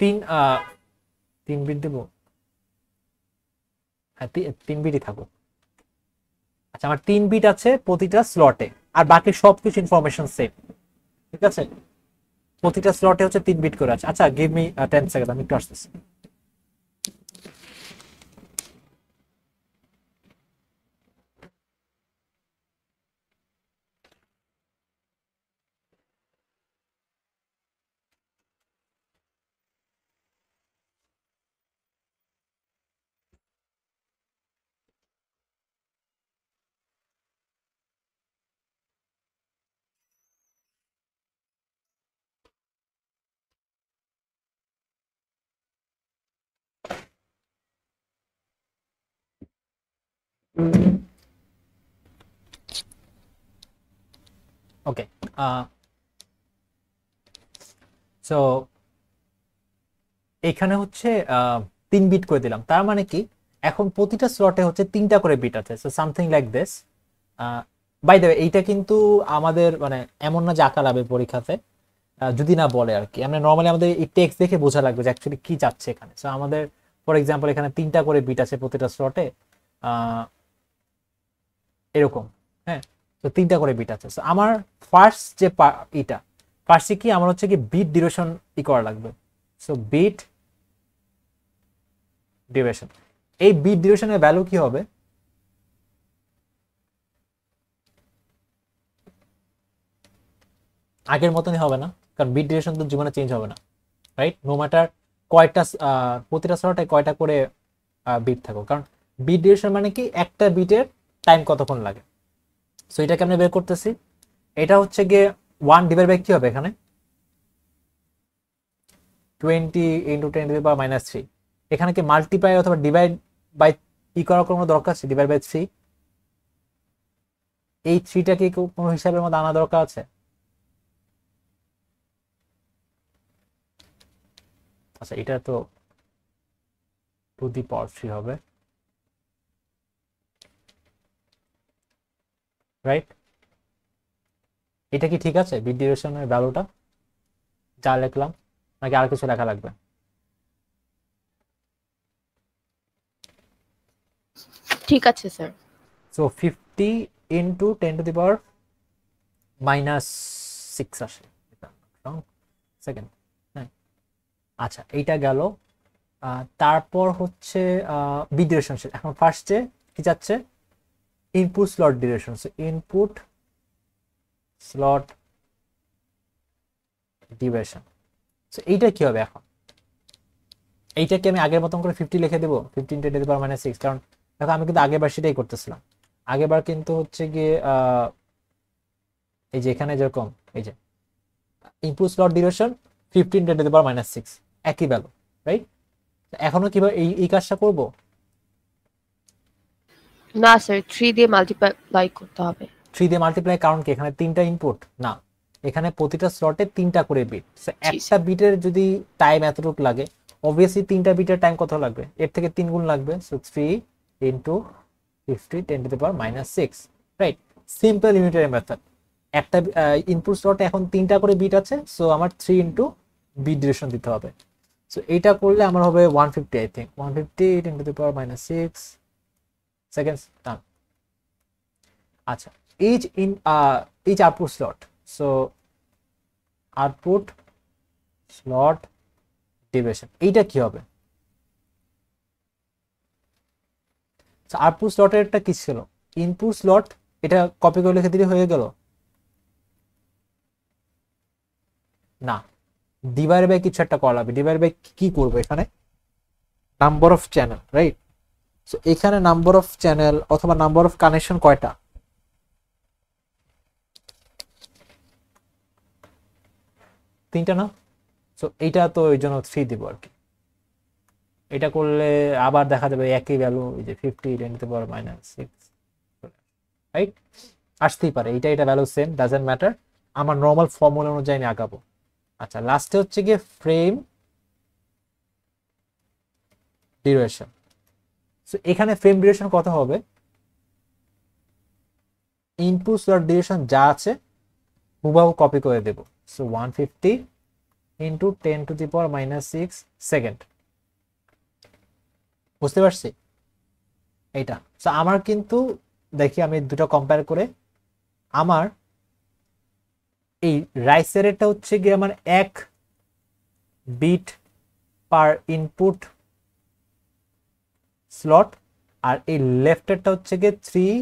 Speaker 1: 3 বিট দেবো, হ্যাঁ 3 বিটই থাকুক। আচ্ছা, আমার 3 বিট আছে প্রতিটা স্লটে, আর বাকি সবকিছু ইনফরমেশন সেম, ঠিক আছে? প্রতিটা স্লটে হচ্ছে 3 বিট করে আছে। আচ্ছা, গিভ মি 10 সেকেন্ড, আমি একটু আসতেছি। ওকে, সো এখানে হচ্ছে 3 বিট করে দিলাম। তার মানে কি, এখন প্রতিটা স্লটে হচ্ছে 3টা করে বিট আছে, so something like this. By the way, এইটা কিন্তু আমাদের মানে এমন না যে আঁকা লাগবে পরীক্ষাতে, যদি না বলে আর কি। আমরা নর্মালি আমাদের এই টেক্সট দেখে বোঝা লাগবে যে অ্যাকচুয়ালি কি যাচ্ছে এখানে। সো আমাদের ফর এক্সাম্পল এখানে 3টা করে বিট আছে প্রতিটা স্লটে, এরকম, হ্যাঁ। তো 3টা করে বিট আছে। সো আমার ফার্স্ট যে এটা ফার্স্টে কি আমার হচ্ছে কি বিট ডিউরেশন করা লাগবে। সো বিট ডিউরেশন, এই বিট ডিউরেশনের ভ্যালু কি হবে? আগের মতনই হবে না, কারণ বিট ডিউরেশন তো জীবনে চেঞ্জ হবে না, রাইট? নো ম্যাটার কয়টা প্রতিটা স্লটে কয়টা করে বিট থাকুক, কারণ বিট ডিউরেশন মানে কি একটা বিটের টাইম কতক্ষণ লাগে। সো এটা কেমনে বের করতেছি? এটা হচ্ছে গিয়ে 1 ডিভাইড বাই কি হবে এখানে 20 × 10⁻³ এখানে কি মাল্টিপ্লাই অথবা ডিভাইড বাই ই করার কোনো দরকার আছে? ডিভাইড বাই 3, এই 3টা কি কোনো হিসাবের মধ্যে আনা দরকার আছে? আচ্ছা, এটা তো টু দি পাওয়ার 3 হবে, রাইট? এটা কি ঠিক আছে বিট ডিউরেশনের ভ্যালুটা যা লিখলাম, নাকি আর কিছু লেখা লাগবে?
Speaker 2: ঠিক আছে sir.
Speaker 1: So 50 into 10 to the power minus 6 আসে সেকেন্ড। হ্যাঁ, আচ্ছা এইটা গেল। তারপর হচ্ছে বিট ডিউরেশন। এখন ফার্স্টে কি যাচ্ছে? Input slot duration. So input slot duration. So এইটা কি হবে এখন? এইটাকে আমি আগের মতন করে 50 লিখে দেবো, 15 ten two the power minus 6। কারণ দেখো আমি কিন্তু আগের বার সেটাই করতেছিলাম। আগের বার কিন্তু হচ্ছে গিয়ে এই যে এখানে যেরকম এই যে input slot duration 15 ten two the power minus 6 একই ভ্যালু, রাইট? এখনো কিভাবে এই কাজটা করব?
Speaker 2: না স্যার, 3 দিয়ে মাল্টিপ্লাই করতে হবে।
Speaker 1: 3 দিয়ে মাল্টিপ্লাই, কারণ কি এখানে 3টা ইনপুট না, এখানে প্রতিটা স্লটে 3টা করে বিট। একটা বিটের যদি টাইম এতটুকু লাগে, অবভিয়াসলি 3টা বিটের টাইম কত লাগবে? এর থেকে 3 গুণ লাগবে। So 3 into 50 10 to the power minus 6, right? Simple unitary method. একটা ইনপুট স্লটে এখন 3টা করে বিট আছে, সো আমার 3 ইন্টু বিট ডিউরেশন দিতে হবে। সো এইটা করলে আমার হবে 150, I think 150 10 to the power minus 6 seconds done. আচ্ছা, each output slot. So output slot duration, এইটা কি হবে? আউটপুট স্লটের একটা কি ছিল? ইনপুট স্লট, এটা কপি করে লিখে দিলে হয়ে গেল না? ডিভাইড বাই কিছু একটা করা লাগবে। ডিভাইড বাই কি করবো এখানে? Number of channel, right? So এখানে নাম্বার অফ চ্যানেল অথবা নাম্বার অফ কানেকশন কয়টা? 3টা না? সো এইটা তো ওই জন্য 3 দিব আর কি। এটা করলে আবার দেখা যাবে একই ভ্যালু, এই যে 50 10 to the power minus 6, right? আসতেই পারে, এটা ভ্যালু সেম, ডাজন্ট ম্যাটার। আমার নর্মাল ফর্মুলা অনুযায়ী আমি আগাবো। আচ্ছা, লাস্টে হচ্ছে গিয়ে ফ্রেম ডিউরেশন। সো এখানে ফ্রেম ডিউরেশন কত হবে? ইনপুট স্লট ডিউরেশন যা আছে হুবহু কপি করে দেব। So 150 into 10 to the power minus 6 second. বুঝতে পারছি এইটা? সো আমার কিন্তু দেখি আমি দুটো কম্পেয়ার করে, আমার এই রাইসের এটা হচ্ছে গিয়ে আমার 1 বিট পার ইনপুট স্লট, আর এই লেফটেরটা হচ্ছে গিয়ে 3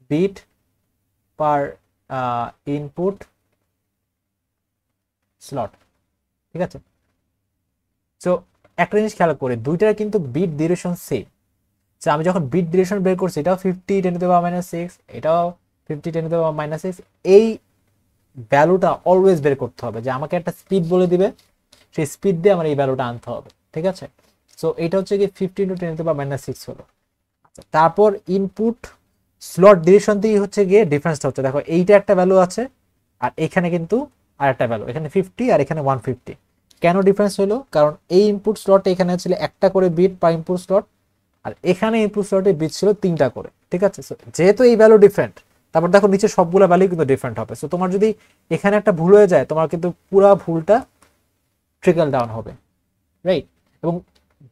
Speaker 1: বিট পার ইনপুট স্লট, ঠিক আছে? সো একটা জিনিস খেয়াল করে, দুইটার কিন্তু বিট ডিউরেশন সেম। আমি যখন বিট ডিউরেশন বের করছি, এটাও 50 10 টু দি পাওয়ার মাইনাস 6, এটাও 50 10 টু দি পাওয়ার মাইনাস 6। এই ভ্যালুটা অলওয়েজ বের করতে হবে, যে আমাকে একটা স্পিড বলে দিবে, সেই স্পিড দিয়ে আমার এই ভ্যালুটা আনতে হবে, ঠিক আছে? সো এটা হচ্ছে কি 50 into 10 to the power minus 6 হলো। তারপর ইনপুট স্লট ডিউরেশন দিয়ে হচ্ছে গিয়ে ডিফারেন্সটা হচ্ছে, দেখো এইটা একটা ভ্যালু আছে, আর এখানে কিন্তু আর একটা ভ্যালু, এখানে 50 আর এখানে 150। কেন ডিফারেন্স হলো? কারণ এই ইনপুট স্লটে এখানে ছিল একটা করে বিট পার ইনপুট স্লট, আর এখানে ইনপুট স্লটে বিট ছিল 3টা করে, ঠিক আছে? যেহেতু এই ভ্যালু ডিফারেন্ট, তারপর দেখো নিচে সবগুলো ভ্যালু কিন্তু ডিফারেন্ট হবে। সো তোমার যদি এখানে একটা ভুল হয়ে যায়, তোমার কিন্তু পুরো ভুলটা ট্রিকল ডাউন হবে, রাইট? এবং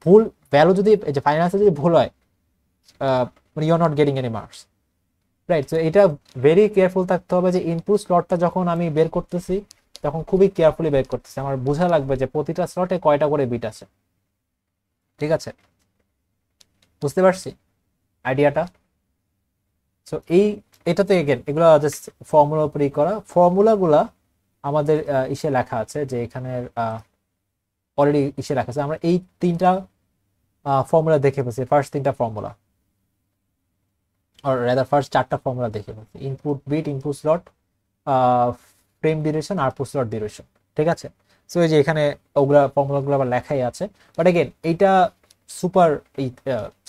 Speaker 1: ভুল ভ্যালু যদি এই যে ফাইনান্সে যদি ভুল হয়, মানে you are not getting any marks, right? So এটা ভেরি কেয়ারফুল থাকতে হবে, যে ইনপুট স্লটটা যখন আমি বের করতেছি তখন খুবই কেয়ারফুলি বের করতেছি। আমার বোঝা লাগবে যে প্রতিটা স্লটে কয়টা করে বিট আছে, ঠিক আছে? বুঝতে পারছি আইডিয়াটা? সো এটাতে এগেন এগুলো জাস্ট ফর্মুলার উপরই করা। ফর্মুলাগুলা আমাদের ইসে লেখা আছে, যে এখানে অলরেডি ইসে লেখা আছে। আমরা এই 3টা ফর্মুলা দেখে ফেলছি, ফার্স্ট 3টা ফর্মুলা, আর রাদার ফার্স্ট 4টা ফর্মুলা দেখে ফেলছি। Input bit, input slot, frame duration, output slot duration, ঠিক আছে? সো এই যে এখানে ওগুলা ফর্মুলাগুলো আবার লেখাই আছে। বাট এগেন এইটা সুপার এই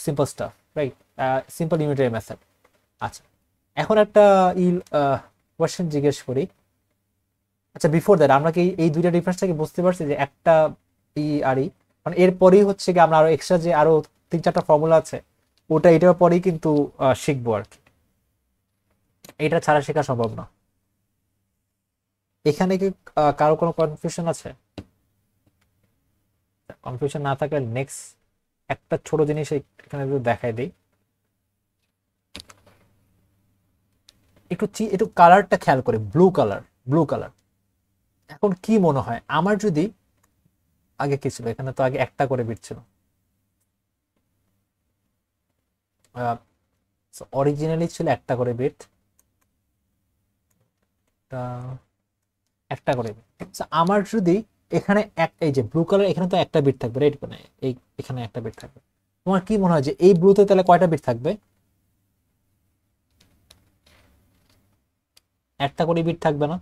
Speaker 1: simple staff, right? Simple unitary method. আচ্ছা, এখন একটা কোয়েশ্চেন জিজ্ঞেস করি। আচ্ছা, বিফোর দ্যাট আমরা কি এই দুইটা ডিফারেন্সটাকে বুঝতে পারছি যে একটা ই আর ই, মানে এরপরেই হচ্ছে কি আমরা আরো এক্সট্রা যে আরো 3-4টা ফর্মুলা আছে ওটা এটার পরেই কিন্তু শিখবো আর কি, এটা ছাড়া শেখা সম্ভব না। এখানে কি কারো কোনো কনফিউশন আছে? কনফিউশন না থাকলে নেক্সট একটা ছোট জিনিস এখানে একটু দেখাই দিই। একটু কালারটা খেয়াল করে, ব্লু কালার। এখন কি মনে হয় আমার যদি আগে কি ছিল, এখানে তো আগে একটা করে বিট ছিল, অরিজিনালি ছিল একটা করে বিট, একটা করে বিট। আমার যদি এখানে এই যে ব্লু কালার, এখানে তো একটা বিট থাকবে, রাইট? মানে এই এখানে একটা বিট থাকবে। তোমার কি মনে হয় যে এই ব্লুতে তাহলে কয়টা বিট থাকবে? একটা করে বিট থাকবে না,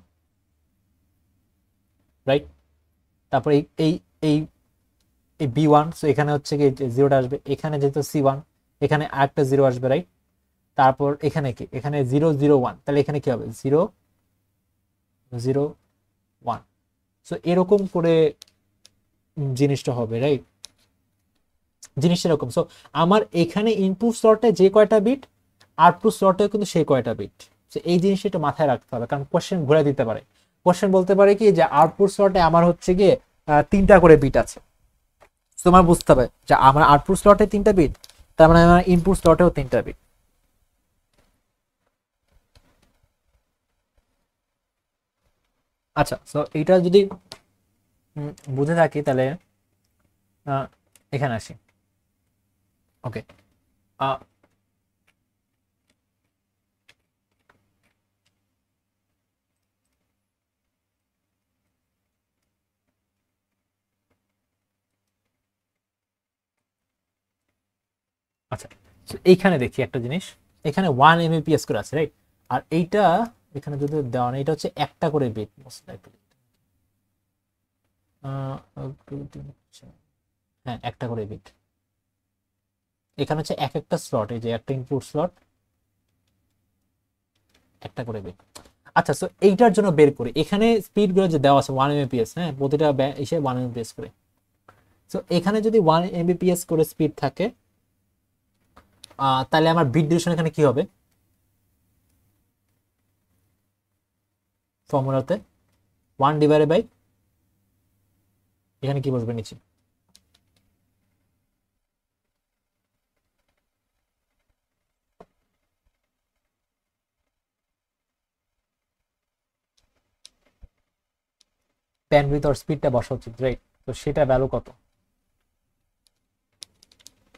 Speaker 1: রাইট? তারপর এই এই এই এই B1, সো এখানে হচ্ছে কি জিরোটা আসবে, এখানে যেহেতু C1 এখানে আরেকটা জিরো আসবে, রাইট? তারপর এখানে কি, এখানে 0 0 1, তাহলে এখানে কি হবে 0 0 1। সো এরকম করে জিনিসটা হবে, রাইট? জিনিসটা এরকম। সো আমার এখানে ইনপুট স্লটে যে কয়টা বিট, আউটপুট স্লটে কিন্তু সেই কয়টা বিট। এই জিনিসটা একটু মাথায় রাখতে হবে, কারণ কোশ্চেন ঘুরে দিতে পারে। কোশ্চেন বলতে পারে কি যে আউটপুট স্লটে আমার হচ্ছে গিয়ে 3টা করে বিট আছে, তোমার বুঝতে হবে যে আমার আউটপুট স্লটে 3টা বিট, তার মানে আমার ইনপুট স্লটেও 3টা বিট। আচ্ছা, সো এইটা যদি বুঝে থাকি তাহলে এখানে আসি। ওকে, আচ্ছা, এইখানে দেখি একটা জিনিস, এখানে 1 Mbps করে আছে, রাইট? আর এইটা এখানে যদি দেওয়া নেই, এটা হচ্ছে একটা করে বিট মোস্ট লাইকলি, হ্যাঁ একটা করে বিট। এখানে হচ্ছে এক একটা স্লট, এই যে একটা ইনপুট স্লট একটা করে বিট। আচ্ছা, সো এইটার জন্য বের করি, এখানে স্পিড গুলো যে দেওয়া আছে 1 Mbps, হ্যাঁ প্রতিটা এসে 1 Mbps করে। সো এখানে যদি 1 Mbps করে স্পিড থাকে, তাহলে আমার বিট ডিউরেশন এখানে কি হবে ফর্মুলাতে? 1 ডিভাইডেড বাই, এখানে কি বসবে নিচে, ব্যান্ডউইথ অর স্পিডটা বসা উচিত, রাইট? তো সেটা ভ্যালু কত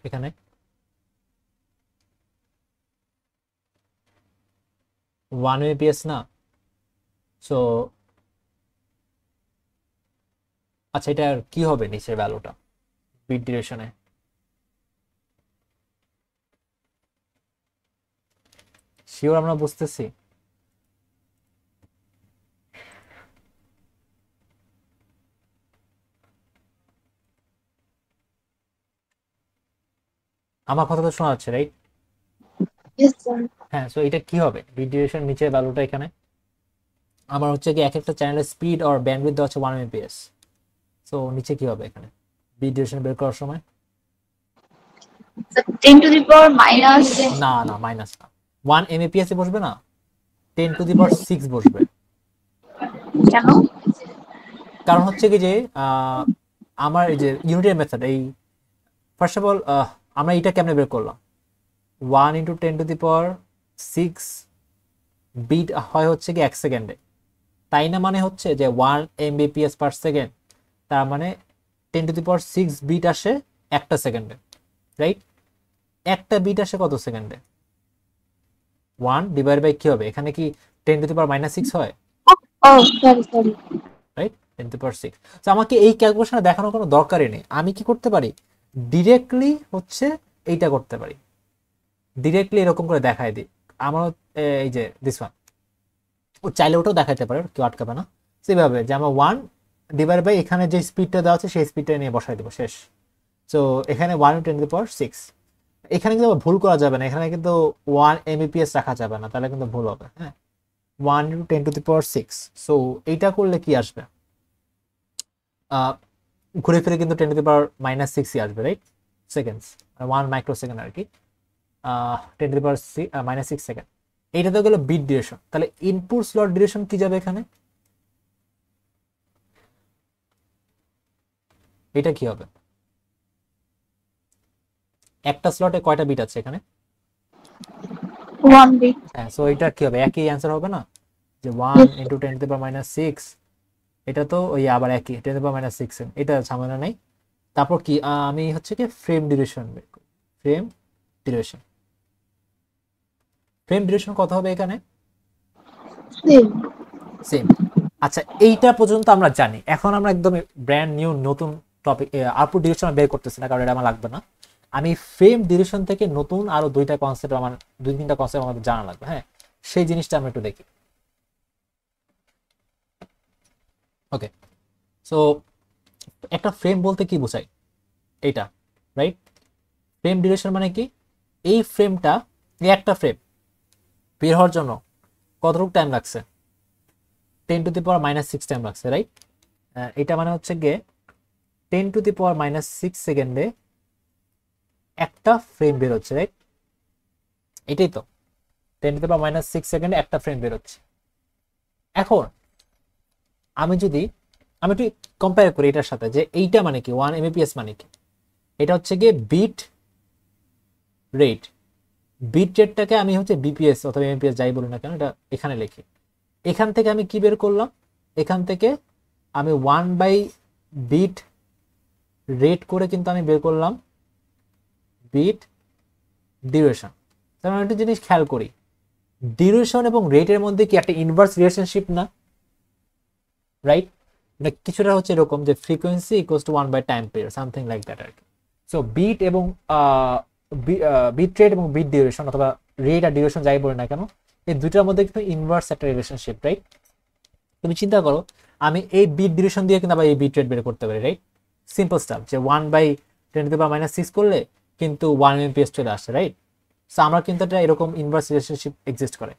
Speaker 1: এখানে? 1 Mbps না? সো আচ্ছা, এটা কি হবে নিচের ভ্যালুটা বিট ডিউরেশনে? শিওর আমরা বুঝতেছি? আমার কথা তো শোনা যাচ্ছে, রাইট?
Speaker 2: Yes, sir.
Speaker 1: হ্যাঁ, সো এটা কি হবে বিট ডিউরেশন নিচের ভ্যালুটা? এখানে আমার হচ্ছে কি এক একটা চ্যানেলের স্পিড আর ব্যান্ডউইথ দেওয়া হচ্ছে 1 Mbps, সো নিচে কি হবে এখানে বিট ডিউরেশন বের করার সময়?
Speaker 3: So 10 to the power minus
Speaker 1: না না, মাইনাস না, 1 Mbps এ বসবে না, 10⁶ বসবে।
Speaker 3: কেন?
Speaker 1: কারণ হচ্ছে কি যে আমার এই যে ইউনিটের মেথড, এই ফার্স্ট অফ অল আমরা এটা কেমনে বের করলাম, 1 × 10⁶ বিট হয় হচ্ছে কি 1 সেকেন্ডে, তাই না? মানে হচ্ছে যে 1 Mbps পার সেকেন্ড, তার মানে 10⁶ বিট আসে একটা সেকেন্ডে, রাইট? একটা বিট আসে কত সেকেন্ডে? 1 ডিভাইড বাই কি হবে এখানে, কি 10⁻⁻6 হয়,
Speaker 3: Oh, sorry.
Speaker 1: রাইট? 10⁶। তো আমাকে এই ক্যালকুলেশনটা দেখানোর কোনো দরকারই নেই, আমি কি করতে পারি ডিরেক্টলি হচ্ছে এইটা করতে পারি, ডিরেক্টলি এরকম করে দেখাই দিই। আমার এই যে দিস ওয়ান, ও চাইলে ওটাও দেখাইতে পারে, কেউ আটকাবে না। সেভাবে যে আমার 1 ডিভাইড বাই এখানে যে স্পিডটা দেওয়া আছে সেই স্পিডটা নিয়ে বসাই দেবো, শেষ। সো এখানে 1 × 10⁶, এখানে কিন্তু আবার ভুল করা যাবে না, এখানে কিন্তু 1 Mbps রাখা যাবে না, তাহলে কিন্তু ভুল হবে। হ্যাঁ, 1 × 10⁶। সো এইটা করলে কি আসবে, ঘুরে ফিরে কিন্তু 10⁻⁻6 আসবে, রাইট? সেকেন্ডস, 1 মাইক্রোসেকেন্ড আর কি, 10⁻⁻6 সেকেন্ড। এইটা তো গেল বিট ডিউরেশন। তাহলে ইনপুট স্লট ডিউরেশন কি যাবে এখানে, এটা কি হবে? একটা স্লটে কয়টা বিট আছে এখানে?
Speaker 3: 1 bit.
Speaker 1: হ্যাঁ, সো এটা কি হবে, একই অ্যান্সার হবে না, যে 1 × 10⁻⁻6, এটা তো ওই আবার একই 10⁻⁻6, এটা ঝামেলা নাই। তারপর কি, আমি হচ্ছে কি ফ্রেম ডিউরেশন বের করি, ফ্রেম ডিউরেশন। ফ্রেম ডিউরেশন কত হবে এখানে?
Speaker 2: Same.
Speaker 1: সেম। আচ্ছা, এইটা পর্যন্ত আমরা জানি। এখন আমরা একদম ব্র্যান্ড নিউ নতুন টপিক, আউটপুট ডিউরেশন বের করতেছি না, কারণ এটা আমার লাগবে না। আমি ফ্রেম ডিউরেশন থেকে নতুন আরো 2টা কনসেপ্ট, আমার 2-3টা কনসেপ্ট আমাদের জানা লাগবে। হ্যাঁ, সেই জিনিসটা আমরা একটু দেখি। ওকে, সো একটা ফ্রেম বলতে কি বোঝায়, এইটা, রাইট? ফ্রেম ডিউরেশন মানে কি, এই ফ্রেমটা, এই একটা ফ্রেম বের হওয়ার জন্য কতটুকু টাইম লাগছে, 10⁻⁻6 টাইম লাগছে, রাইট? এটা মানে হচ্ছে গিয়ে 10⁻⁻6 সেকেন্ডে একটা ফ্রেম বের হচ্ছে, রাইট? এটাই তো 10⁻⁻6 সেকেন্ডে একটা ফ্রেম বের হচ্ছে। এখন আমি একটু কম্পেয়ার করি এটার সাথে, যে এইটা মানে কি 1 Mbps মানে কি, এটা হচ্ছে গিয়ে বিট রেট। বিট রেটটাকে আমি হচ্ছে বিপিএস অথবা এমপিএস যাই বলি না কেন, এটা এখানে লিখি। এখান থেকে আমি কি বের করলাম, এখান থেকে আমি 1/বিট রেট করে কিন্তু আমি বের করলাম বিট ডিউরেশন। তাহলে একটা জিনিস খেয়াল করি, ডিউরেশন এবং রেটের মধ্যে কি একটা ইনভার্স রিলেশনশিপ না, রাইট? কিছুটা হচ্ছে এরকম, যে frequency equals to one by time period, something like that আর কি। সো বিট এবং বিট রেট এবং বিট ডিউরেশন, অথবা রেট আর ডিউরেশন যাই বলি না কেন, এই দুইটার মধ্যে কিন্তু ইনভার্স একটা রিলেশনশিপ, রাইট? তুমি চিন্তা করো, আমি এই বিট ডিউরেশন দিয়ে কিন্তু আবার এই বিট রেট বের করতে পারি, রাইট? সিম্পল স্টাফ, যে 1/10⁻�6 করলে কিন্তু 1 Mbps চলে আসছে, রাইট? সো আমরা কিন্তু এটা এরকম ইনভার্স রিলেশনশিপ এক্সিস্ট করে।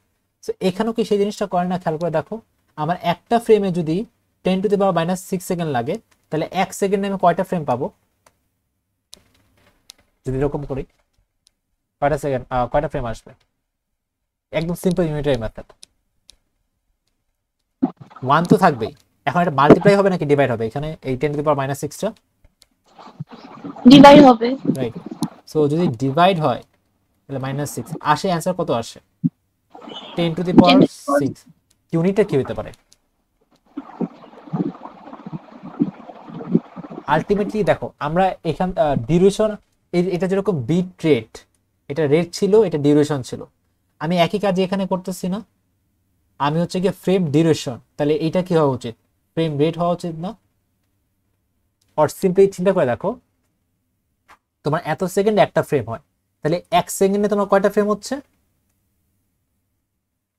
Speaker 1: সো এখানেও কি সেই জিনিসটা করে না, খেয়াল করে দেখো। আমার একটা ফ্রেমে যদি 10⁻⁻6 সেকেন্ড লাগে, তাহলে 1 সেকেন্ডে আমি কয়টা ফ্রেম পাবো? যদি এরকম করি, কয়টা ফ্রেম আসবে? একদম সিম্পল ইউনিটারি মেথড, 1 তো থাকবেই। এখন এটা মাল্টিপ্লাই হবে নাকি ডিভাইড হবে এখানে, এই 10⁻⁻6টা
Speaker 3: Divide হবে।
Speaker 1: রাইট? সো যদি ডিভাইড হয় তাহলে -6 আসে, অ্যান্সার কত আসে? 10⁻6। ইউনিটটা কি হতে পারে? আলটিমেটলি দেখো, আমরা এখান ডিউরেশন, এটা যেরকম বিট রেট, এটা রেট ছিল, এটা ডিউরেশন ছিল। আমি একই কাজ এখানে করতেছি না, আমি হচ্ছে গিয়ে ফ্রেম ডিউরেশন, তাহলে এটা কি হওয়া উচিত? ফ্রেম রেট হওয়া উচিত না? অর সিম্পলি চিন্তা করে দেখো, তোমার এত সেকেন্ডে একটা ফ্রেম হয়, তাহলে 1 সেকেন্ডে তোমার কয়টা ফ্রেম হচ্ছে?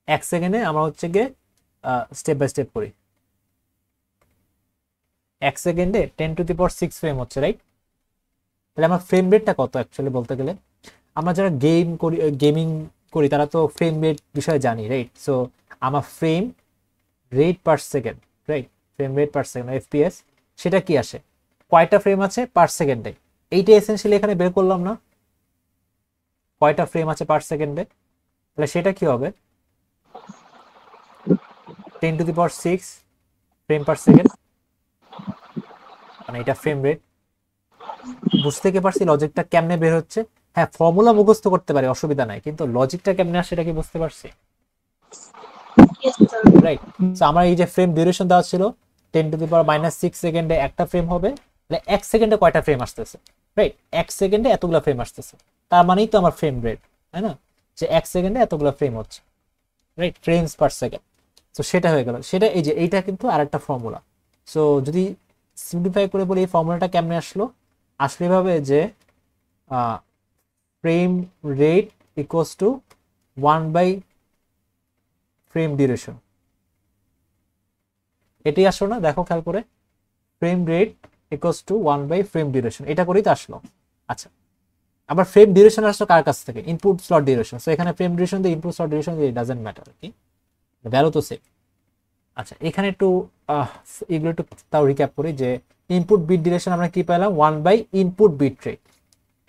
Speaker 1: 1 সেকেন্ডে আমরা হচ্ছে গিয়ে স্টেপ বাই স্টেপ করি, 1 সেকেন্ডে 10⁻6 ফ্রেম হচ্ছে, রাইট? তাহলে আমার ফ্রেম রেটটা কত অ্যাকচুয়ালি বলতে গেলে? আমরা যারা গেমিং করি তারা তো ফ্রেম রেট বিষয়ে জানি, রাইট? সো আমার frame rate per second, right? Frame rate per second, FPS, সেটা কি আসে, কয়টা ফ্রেম আছে পার সেকেন্ডে? এইটা এসেনশিয়ালি এখানে বের করলাম না, কয়টা ফ্রেম আছে পার সেকেন্ডে। তাহলে সেটা কি হবে, 10⁻6 ফ্রেম পার সেকেন্ড, মানে এটা ফ্রেম রেট। বুঝতে কি পারছি লজিকটা কেমনে বের হচ্ছে? হ্যাঁ, ফর্মুলা মুখস্থ করতে পারি, অসুবিধা নাই, কিন্তু লজিকটা কেমনে আসে এটা কি বুঝতে পারছি,
Speaker 2: Yes, sir.
Speaker 1: রাইট? সো আমার এই যে ফ্রেম ডিউরেশন দেওয়া ছিল 10⁻⁻6 সেকেন্ডে একটা ফ্রেম হবে, তাহলে 1 সেকেন্ডে কয়টা ফ্রেম আসতেছে, রাইট? 1 সেকেন্ডে এতগুলো ফ্রেম আসতেছে, তার মানেই তো আমার ফ্রেম রেট, তাই না? যে 1 সেকেন্ডে এতগুলো ফ্রেম হচ্ছে, রাইট? Frames per second. তো সেটা হয়ে গেল, সেটা এই যে এইটা কিন্তু আরেকটা ফর্মুলা। সো যদি সিম্পলিফাই করে বলি, এই ফর্মুলাটা কেমনে আসলো? আসলে এভাবে যে frame rate equals to one by frame duration, এটাই আসলো না? দেখো খেয়াল করে, frame rate equals to 1 by frame duration, এটা করেই তো আসলো। আচ্ছা, আবার ফ্রেম ডিউরেশন আসলো কার কাছ থেকে? Input slot duration. সো এখানে ফ্রেম ডিউরেশন দিয়ে ইনপুট স্লট ডিউরেশন দিয়ে ডাজন্ট ম্যাটার, কি ভ্যালু তো সেম। আচ্ছা, এখানে একটু এগুলো একটু তাও রিক্যাপ করি যে ইনপুট বিট ডিউরেশন আমরা কি পেলাম? 1 by input bit rate,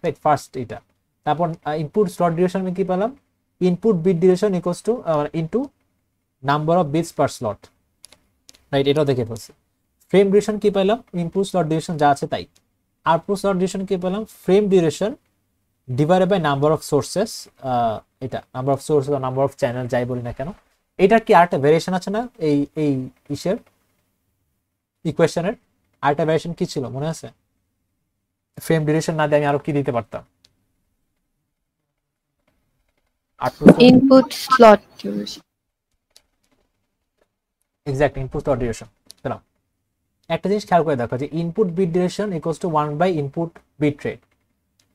Speaker 1: right, first এটা। তারপর ইনপুট স্লট ডিউরেশন আমি কি পেলাম? Input bit duration equals to into number of bits per slot, right, এটাও দেখে ফেলছি। ফ্রেম ডিউরেশন কি পেলাম? ইনপুট স্লট ডিউরেশন যা আছে তাই। আউটপুট স্লট ডিউরেশন কি পেলাম? Frame duration divided by number of sources, এটা নাম্বার অফ সোর্সেস বা নাম্বার অফ চ্যানেল যাই বলি না কেন। এটার কি আরেকটা ভেরিয়েশন আছে না এই ইসের ইকুয়েশনের? আরেকটা ভেরিয়েশন কি ছিল মনে আছে? ফ্রেম ডিউরেশন না দিয়ে আমি আরো কি দিতে পারতাম?
Speaker 2: Input slot duration.
Speaker 1: Exact, input slot duration পেলাম। একটা জিনিস খেয়াল করে দেখো যে input bit duration equals to 1 by input bit rate.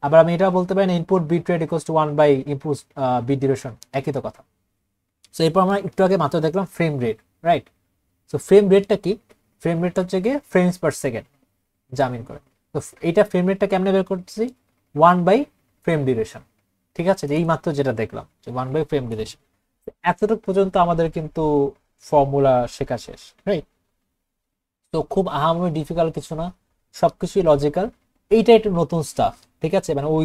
Speaker 1: আবার আমি এটা বলতে পারি না input bit rate equals to 1 by input bit duration, একই তো কথা। সো এরপর আমরা একটু আগে মাত্র দেখলাম frame rate, right. So frame রেটটা কি? ফ্রেম রেটটা হচ্ছে গিয়ে ফ্রেমস পার সেকেন্ড জামিন করে। তো এইটা ফ্রেম রেটটা কেমনে বের করতেছি? 1 বাই ফ্রেম ডিউরেশন, ঠিক আছে, যে এই মাত্র যেটা দেখলাম যে 1 বাই ফ্রেম ডিউরেশন। এতটুকু পর্যন্ত আমাদের কিন্তু ফর্মুলা শেখা শেষ, রাইট। তো খুব আহামরি ডিফিকাল্ট কিছু না, সবকিছুই লজিক্যাল। এইটা একটু নতুন স্টাফ, ঠিক আছে, মানে ওই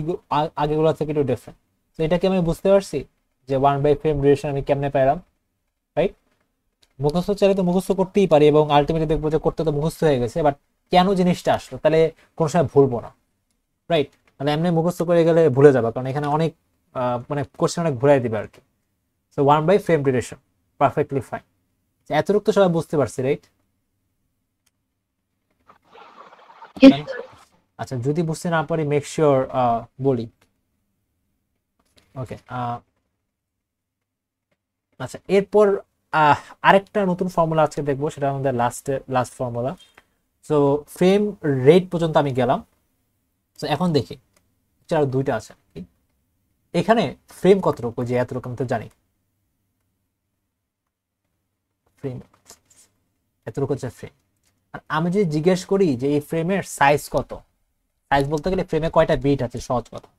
Speaker 1: আগেগুলো থেকে একটু ডিফারেন্ট। তো এটাকে আমি বুঝতে পারছি যে 1 বাই ফ্রেম ডিউরেশন আমি কেমনে পেলাম, রাইট। মুখস্থ চাইলে তো মুখস্থ করতেই পারি এবং আলটিমেটলি দেখবো যে করতে তো মুখস্থ হয়ে গেছে, বাট কেন জিনিসটা আসলো তাহলে কোনো সময় ভুলবো না, রাইট। মানে এমনি মুখস্থ করে গেলে ভুলে যাবে, কারণ এখানে অনেক মানে কোশ্চেন অনেক ঘুরাই দিবে আর কি। So 1 by frame duration perfectly fine. এতটুকু তো সবাই বুঝতে পারছি, রাইট? আচ্ছা, যদি বুঝতে না পারি মেক শিওর বলি, ওকে। আচ্ছা, এরপর আরেকটা নতুন ফর্মুলা আজকে দেখবো, সেটা আমাদের last formula. So frame rate পর্যন্ত আমি গেলাম। তো এখন দেখি আর দুইটা আছে। এখানে ফ্রেম কতটুকু, যে এতটুকু আমি তো জানি ফ্রেম এতটুকু হচ্ছে ফ্রেম। আর আমি যদি জিজ্ঞেস করি যে এই ফ্রেমের সাইজ কত, সাইজ বলতে গেলে ফ্রেমে কয়টা বিট আছে, সহজ কথা।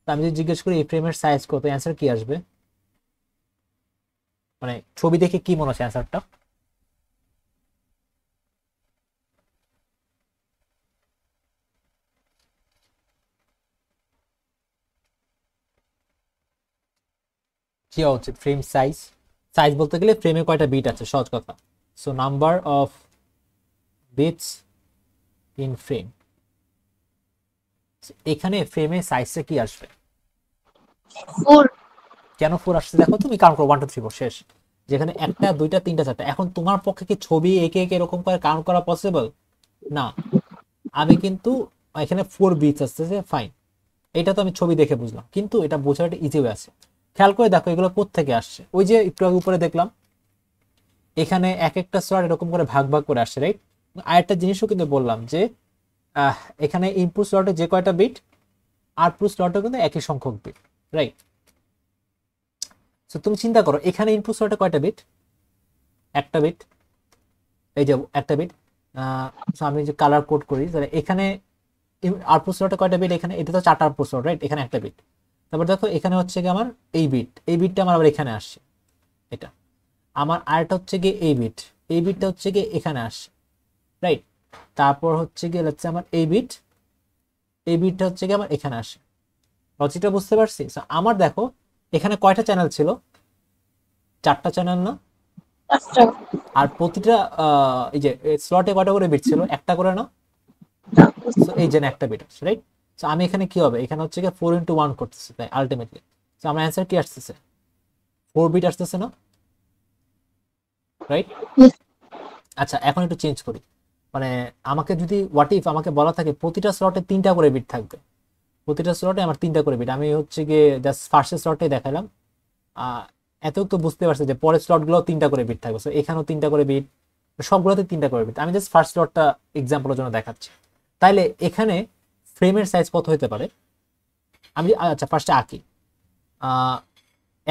Speaker 1: তো আমি যদি জিজ্ঞেস করি এই ফ্রেমের সাইজ কত, অ্যান্সার কি আসবে? মানে ছবি দেখে কি মনে হচ্ছে অ্যান্সারটা? কি হওয়া উচিত? ফ্রেম সাইজ, সাইজ বলতে গেলে ফ্রেমে কয়টা বিট আছে, সহজ কথা। So number of bits in frame. এখানে ফ্রেমে সাইজটা কি আসবে?
Speaker 2: 4।
Speaker 1: কেন 4 আসছে দেখো, তুমি কাউন্ট করো 1 2 3 4 শেষ। যেখানে 1টা 2টা 3টা 4টা। এখন তোমার পক্ষে কি ছবি একে একে এরকম করে কাউন্ট করা পসিবল না? আমি কিন্তু এখানে 4 বিটস আসতেছে, ফাইন, এটা তো আমি ছবি দেখে বুঝলাম, কিন্তু এটা বোঝার একটা ইজি ওয়ে আছে। খেয়াল করে দেখো এগুলো কোত্থেকে আসছে। ওই যে একটু আগে উপরে দেখলাম এখানে এক একটা স্লট এরকম করে ভাগ ভাগ করে আসছে, রাইট। আরেকটা জিনিসও কিন্তু বললাম যে এখানে ইনপুট স্লটে যে কয়টা বিট, আউটপুট স্লটে কিন্তু একই সংখ্যক বিট, রাইট। তো তুমি চিন্তা করো এখানে ইনপুট স্লটে কয়টা বিট? একটা বিট, এই যে একটা বিট। আমি যে কালার কোড করি তাহলে এখানে আউটপুট স্লটে কয়টা বিট? এখানে এটা তো 4টা আউটপুট স্লট, রাইট, এখানে একটা বিট। তারপর দেখো এখানে হচ্ছে কি আমার এই বিটটা আমার আবার এখানে আসছে, এটা আমার। আরেকটা হচ্ছে কি এই বিটটা হচ্ছে কি এখানে আসছে, রাইট। তারপর হচ্ছে কি হচ্ছে আমার এই বিটটা হচ্ছে কি আমার এখানে আসে। লজিকটা বুঝতে পারছি? আমার দেখো এখানে কয়টা চ্যানেল ছিল? 4টা চ্যানেল না? আর প্রতিটা এই যে স্লটে কয়টা করে বিট ছিল? একটা করে না? সো এই যে একটা বিট আছে, রাইট। সো আমি এখানে কি হবে? এখানে হচ্ছে কি 4 × 1 করতেছে, তাই আলটিমেটলি। সো আমার অ্যান্সার কি আসতেছে? 4 বিট আসতেছে না, রাইট? আচ্ছা, এখন একটু চেঞ্জ করি। মানে আমাকে যদি হোয়াট ইফ আমাকে বলা থাকে প্রতিটা স্লটে 3টা করে বিট থাকবে, প্রতিটা স্লটে আমার 3টা করে বিট, আমি হচ্ছে গিয়ে জাস্ট ফার্স্ট স্লটে দেখালাম। এত তো বুঝতে পারছি যে পরের স্লটগুলো 3টা করে বিট থাকবে। সো এখানেও 3টা করে বিট, সবগুলোতে 3টা করে বিট। আমি জাস্ট ফার্স্ট স্লটটা এক্সাম্পলের জন্য দেখাচ্ছি। তাইলে এখানে ফ্রেমের সাইজ কত হতে পারে? আমি আচ্ছা ফার্স্টে আঁকি।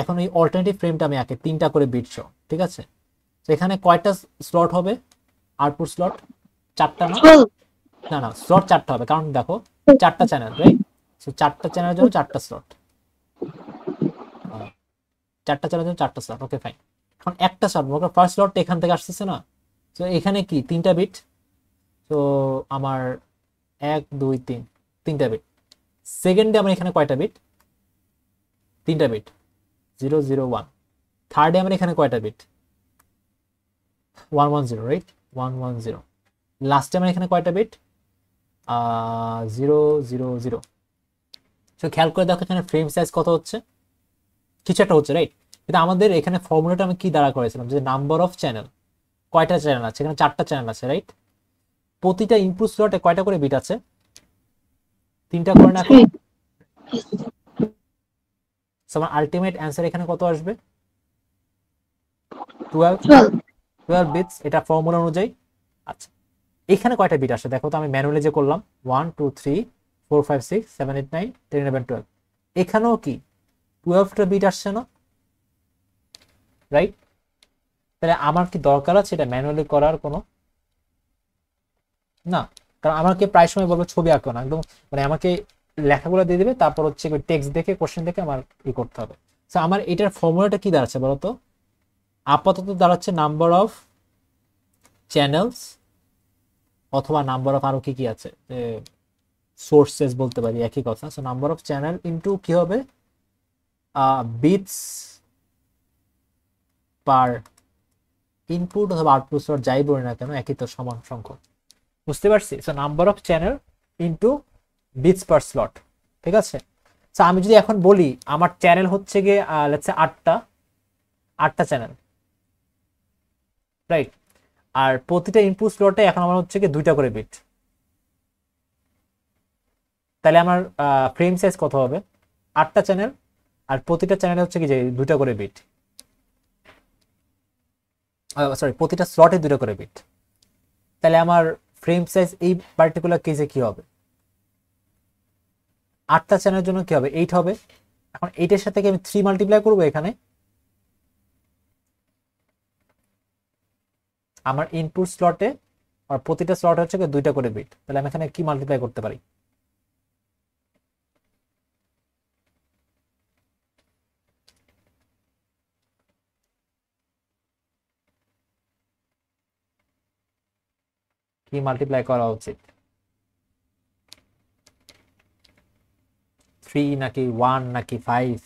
Speaker 1: এখন এই অল্টারনেটিভ ফ্রেমটা আমি আঁকি 3টা করে বিট সহ, ঠিক আছে। তো এখানে কয়টা স্লট হবে? আউটপুট স্লট 4টা না? না না, স্লট 4টা হবে, কারণ দেখো 4টা চ্যানেল, রাইট? সো 4টা চ্যানেলের জন্য 4টা স্লট, 4টা চ্যানেলের জন্য 4টা স্লট। Okay fine. এখন একটা স্লট, মনে করো ফার্স্ট স্লট এখান থেকে আসতেছে না, তো এখানে কি 3টা বিট, তো আমার 1 2 3, 3টা বিট। সেকেন্ডে আমার এখানে কয়টা বিট? 3টা বিট, 0 0 1। থার্ডে আমার এখানে কয়টা বিট? 1 1 0, রাইট? 1 1 0। লাস্টে আমার এখানে কয়টা বিট? 0 0 0। তো খেয়াল করে দেখো এখানে ফ্রেম সাইজ কত হচ্ছে, কিছু একটা হচ্ছে, রাইট? কিন্তু আমাদের এখানে ফর্মুলাটা আমি কি দ্বারা করেছিলাম, যে নাম্বার অফ চ্যানেল, কয়টা চ্যানেল আছে এখানে? 4টা চ্যানেল আছে, রাইট? প্রতিটা ইনপুট স্লটে কয়টা করে বিট আছে? 3টা করে না এখন?
Speaker 2: Three.
Speaker 1: সো আমার আলটিমেট অ্যান্সার এখানে কত আসবে? 12
Speaker 2: 12.
Speaker 1: 12 বিটস, এটা ফর্মুলা অনুযায়ী। আচ্ছা, এখানে কয়টা বিট আসে দেখো তো, আমি ম্যানুয়ালি যে করলাম 1 2 3 4 5 6 7 8 9 10 11 12, এখানেও কি 12টা বিট আসছে না, রাইট? তাহলে আমার কি দরকার আছে এটা ম্যানুয়ালি করার কোনো? না, কারণ আমাকে প্রায় সময় বলবো ছবি আঁকো না, একদম মানে আমাকে লেখাগুলো দিয়ে দিবে, তারপর হচ্ছে টেক্সট দেখে কোশ্চেন দেখে আমার ই করতে হবে। তো আমার এটার ফর্মুলাটা কি দাঁড়াচ্ছে বলতো? আপাতত দাঁড়াচ্ছে নাম্বার অফ চ্যানেলস, অথবা নাম্বার অফ আরো কি কি আছে, সোর্সেস বলতে পারি, একই কথা। So number of channel into কি হবে, বিটস পার ইনপুট অথবা আউটপুট স্লট, যাই বলি না কেন একই তো, সমান সংখ্যক। বুঝতে পারছি? So number of channel into bits per slot, ঠিক আছে? সো আমি যদি এখন বলি আমার চ্যানেল হচ্ছে গিয়ে লেটস সে 8টা চ্যানেল, রাইট? আর প্রতিটা ইনপুট স্লটে এখন আমার হচ্ছে গিয়ে 2টা করে বিট, তাহলে আমার ফ্রেম সাইজ কত হবে? 8টা চ্যানেল, আর প্রতিটা চ্যানেলে হচ্ছে কি যে 2টা করে বিট, সরি প্রতিটা স্লটে 2টা করে বিট। তাহলে আমার ফ্রেম সাইজ এই পার্টিকুলার কেসে কি হবে? 8টা চ্যানেলের জন্য কি হবে? 8 হবে। এখন 8 এর সাথে কি আমি 3 মাল্টিপ্লাই করবো এখানে? আমার ইনপুট স্লটে আর প্রতিটা স্লট হচ্ছে 2টা করে বিট, তাহলে আমি এখানে কি মাল্টিপ্লাই করতে পারি? কি মাল্টিপ্লাই করা উচিত? 3 নাকি 1 নাকি 5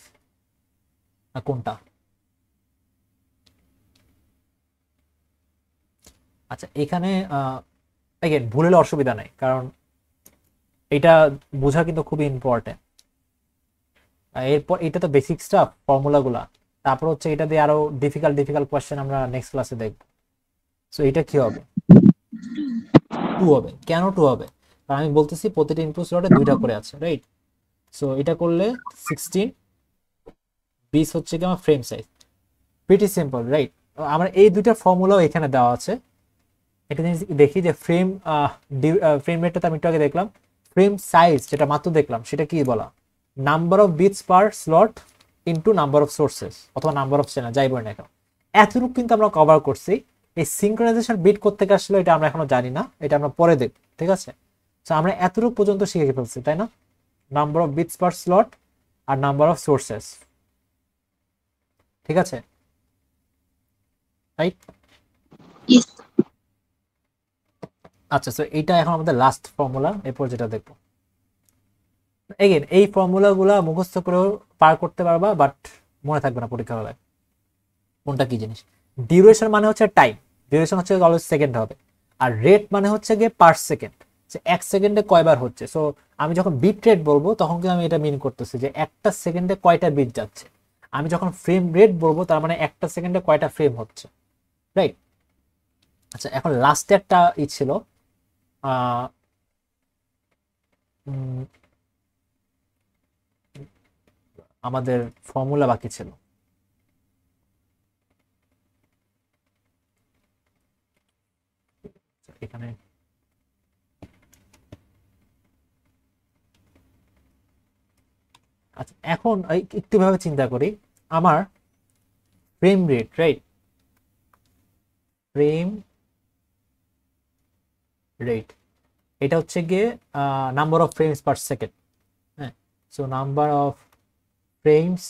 Speaker 1: না কোনটা? আচ্ছা, এখানে এগেন ভুল হলে অসুবিধা নাই, কারণ এটা বোঝা কিন্তু খুবই ইম্পর্টেন্ট। এরপর এটা তো বেসিক স্টাফ, ফর্মুলা গুলা, তারপর হচ্ছে এটা দিয়ে আরো ডিফিকাল্ট ডিফিকাল্ট কোয়েশ্চেন আমরা নেক্সট ক্লাসে দেখব। সো এটা কি হবে? 2 হবে। কেন 2 হবে? কারণ আমি বলতেছি প্রতিটা ইনপুট স্লটে 2টা করে আছে, রাইট? সো এটা করলে 16 20 হচ্ছে কি আমার frame size. Pretty simple, right? আমার এই দুইটা ফর্মুলাও এখানে দেওয়া আছে। একটা জিনিস দেখি যে ফ্রেম রেটটা তো আমি একটু আগে দেখলাম, ফ্রেম সাইজ যেটা মাত্র দেখলাম সেটা কি বলা? Number of bits per slot into number of sources অথবা নাম্বার অফ চ্যানেল, যাই বলি না কেন। এতটুকু কিন্তু আমরা কভার করছি। এই সিঙ্ক্রোনাইজেশন বিট করতে আসলে এটা আমরা এখনো জানি না, এটা আমরা পরে দেখব, ঠিক আছে? তো আমরা এতটুকু পর্যন্ত শিখে ফেলছি, তাই না? Number of bits per slot আর নাম্বার অফ সোর্সেস, ঠিক আছে, রাইট?
Speaker 2: Yes.
Speaker 1: আচ্ছা, তো এইটা এখন আমাদের লাস্ট ফর্মুলা, এরপর যেটা দেখবো। এগেন এই ফর্মুলা গুলা মুখস্থ করেও পার করতে পারবা, বাট মনে থাকবে না পরীক্ষা হলে কোনটা কি জিনিস। ডিউরেশন মানে হচ্ছে টাইম, ডিউরেশন হচ্ছে অলওয়েজ সেকেন্ড হবে। আর রেট মানে হচ্ছে গিয়ে পার সেকেন্ড, যে 1 সেকেন্ডে কয়বার হচ্ছে। সো আমি যখন বিট রেট বলবো তখন কিন্তু আমি এটা মিন করতেছি যে একটা সেকেন্ডে কয়টা বিট যাচ্ছে। আমি যখন ফ্রেম রেট বলবো তার মানে একটা সেকেন্ডে কয়টা ফ্রেম হচ্ছে, রাইট? আচ্ছা, এখন লাস্টে একটা ই ছিল, আহ উম, আমাদের ফর্মুলা বাকি ছিল। এখানে আচ্ছা, এখন একটু ভাবে চিন্তা করি, আমার frame rate, right? Frame rate এটা হচ্ছে গিয়ে number of frames per second. হ্যাঁ, so number of frames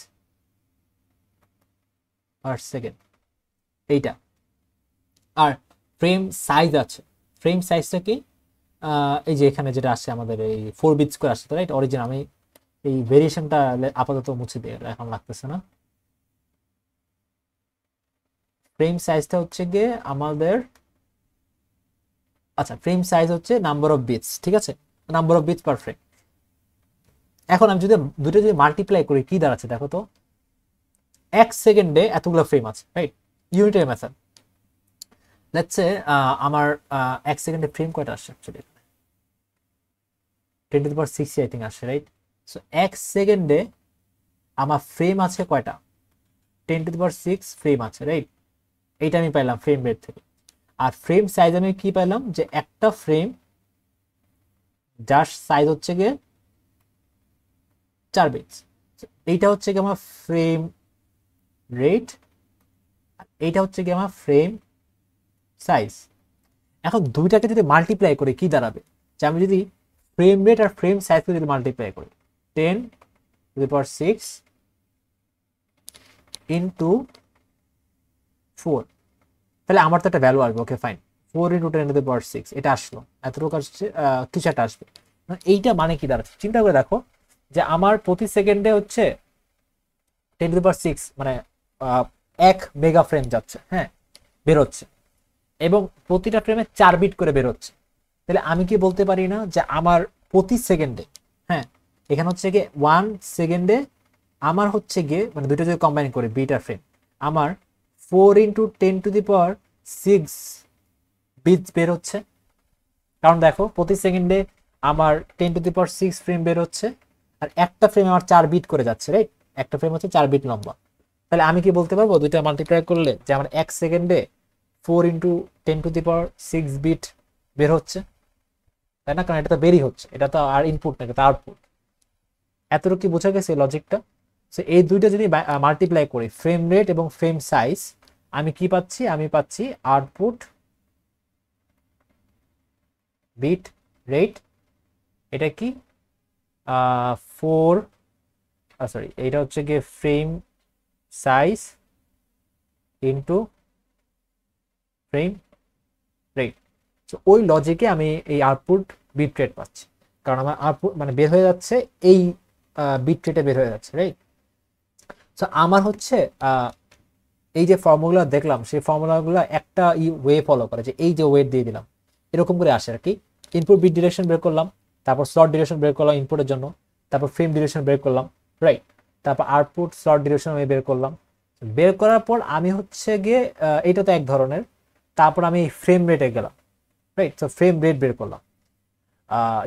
Speaker 1: per second এইটা। আর ফ্রেম সাইজ আছে, ফ্রেম সাইজটা কি এই যে এখানে যেটা আসছে আমাদের এই 4 বিটস করে আসছে, রাইট? অরিজিন আমি এই ভেরিয়েশনটা আপাতত মুছে দিয়ে এখন লাগতেছে না। ফ্রেম সাইজটা হচ্ছে গিয়ে আমাদের, আচ্ছা ফ্রেম সাইজ হচ্ছে নাম্বার অফ বিটস, ঠিক আছে, number of bits per frame. এখন আমি যদি দুটো যদি মাল্টিপ্লাই করি কি দাঁড়াচ্ছে দেখো তো, 1 সেকেন্ডে এতগুলো ফ্রেম আছে, right? Unitary method. Let's say আমার 1 সেকেন্ডে ফ্রেম কয়টা আসছে actually 10 to the power 6 I thing আসছে, রাইট? সো 1 সেকেন্ডে আমার ফ্রেম আছে কয়টা, 10 টু দি পাওয়ার 6 ফ্রেম আছে, রাইট? এইটা আমি পাইলাম ফ্রেম রেট থেকে। আর ফ্রেম সাইজ আমি কি পাইলাম, যে একটা ফ্রেম যার সাইজ হচ্ছে গিয়ে 4 বিটস। এইটা হচ্ছে কি আমার ফ্রেম রেট, এইটা হচ্ছে কি আমার ফ্রেম সাইজ। এখন দুইটাকে যদি মাল্টিপ্লাই করে কি দাঁড়াবে, যে আমি যদি ফ্রেম রেট আর ফ্রেম সাইজকে যদি মাল্টিপ্লাই করি 10 টু দি পাওয়ার 6 ইন্টু 4, তাহলে আমার তো একটা ভ্যালু আসবে। Okay fine, 4 into 10 to the power 6 এটা আসলো, এতটুকু আসছে, কিছু একটা আসবে। এইটা মানে কি দাঁড়াচ্ছে চিন্তা করে দেখো, যে আমার প্রতি সেকেন্ডে হচ্ছে 10 টু দি পাওয়ার 6 মানে 1 মেগা ফ্রেম যাচ্ছে, হ্যাঁ, বেরোচ্ছে, এবং প্রতিটা ফ্রেমে 4 বিট করে বেরোচ্ছে। তাহলে আমি কি বলতে পারি না যে আমার প্রতি সেকেন্ডে, হ্যাঁ, এখানে হচ্ছে গিয়ে 1 সেকেন্ডে আমার হচ্ছে গিয়ে মানে দুটো যদি কম্বাইন করে বিট আর ফ্রেম, আমার 4 into 10 to the power 6 bit বের হচ্ছে। কারণ দেখো প্রতি সেকেন্ডে আমার 10 টু দি পাওয়ার 6 ফ্রেম বের হচ্ছে, আর একটা ফ্রেম আমার 4 বিট করে যাচ্ছে, রাইট? একটা ফ্রেম হচ্ছে 4 বিট লম্বা। তাহলে আমি কি বলতে পারবো দুইটা মাল্টিপ্লাই করলে যে আমার 1 সেকেন্ডে 4 into 10 to the power 6 bit বের হচ্ছে, তাই না? কারণ এটা তো বেরই হচ্ছে, এটা তো আর ইনপুট না, এটা তো আউটপুট। এতটুকু কি বোঝা গেছে লজিকটা? সো এই দুইটা যদি মাল্টিপ্লাই করি ফ্রেম রেট এবং ফ্রেম সাইজ, আমি কি পাচ্ছি, আমি পাচ্ছি আউটপুট বিট রেট। এটা কি 4, সরি এটা হচ্ছে গিয়ে frame size into frame rate. So ওই লজিকে আমি এই আউটপুট বিট রেট পাচ্ছি, কারণ আমার আউটপুট মানে বের হয়ে যাচ্ছে এই বিট রেটে বের হয়ে যাচ্ছে, রাইট? সো আমার হচ্ছে এই যে ফর্মুলা দেখলাম, সেই ফর্মুলাগুলো একটা ওয়ে ফলো করে, যে এই যে ওয়েট দিয়ে দিলাম এরকম করে আসে আর কি। ইনপুট বিট ডিরেকশন বের করলাম, তারপর স্লট ডিরেকশন বের করলাম ইনপুটের জন্য, তারপর ফ্রেম ডিরেকশন বের করলাম, রাইট? তারপর আউটপুট স্লট ডিরেকশন আমি বের করলাম। বের করার পর আমি হচ্ছে গিয়ে এটা তো এক ধরনের, তারপর আমি ফ্রেম রেটে গেলাম, রাইট? সো ফ্রেম রেট বের করলাম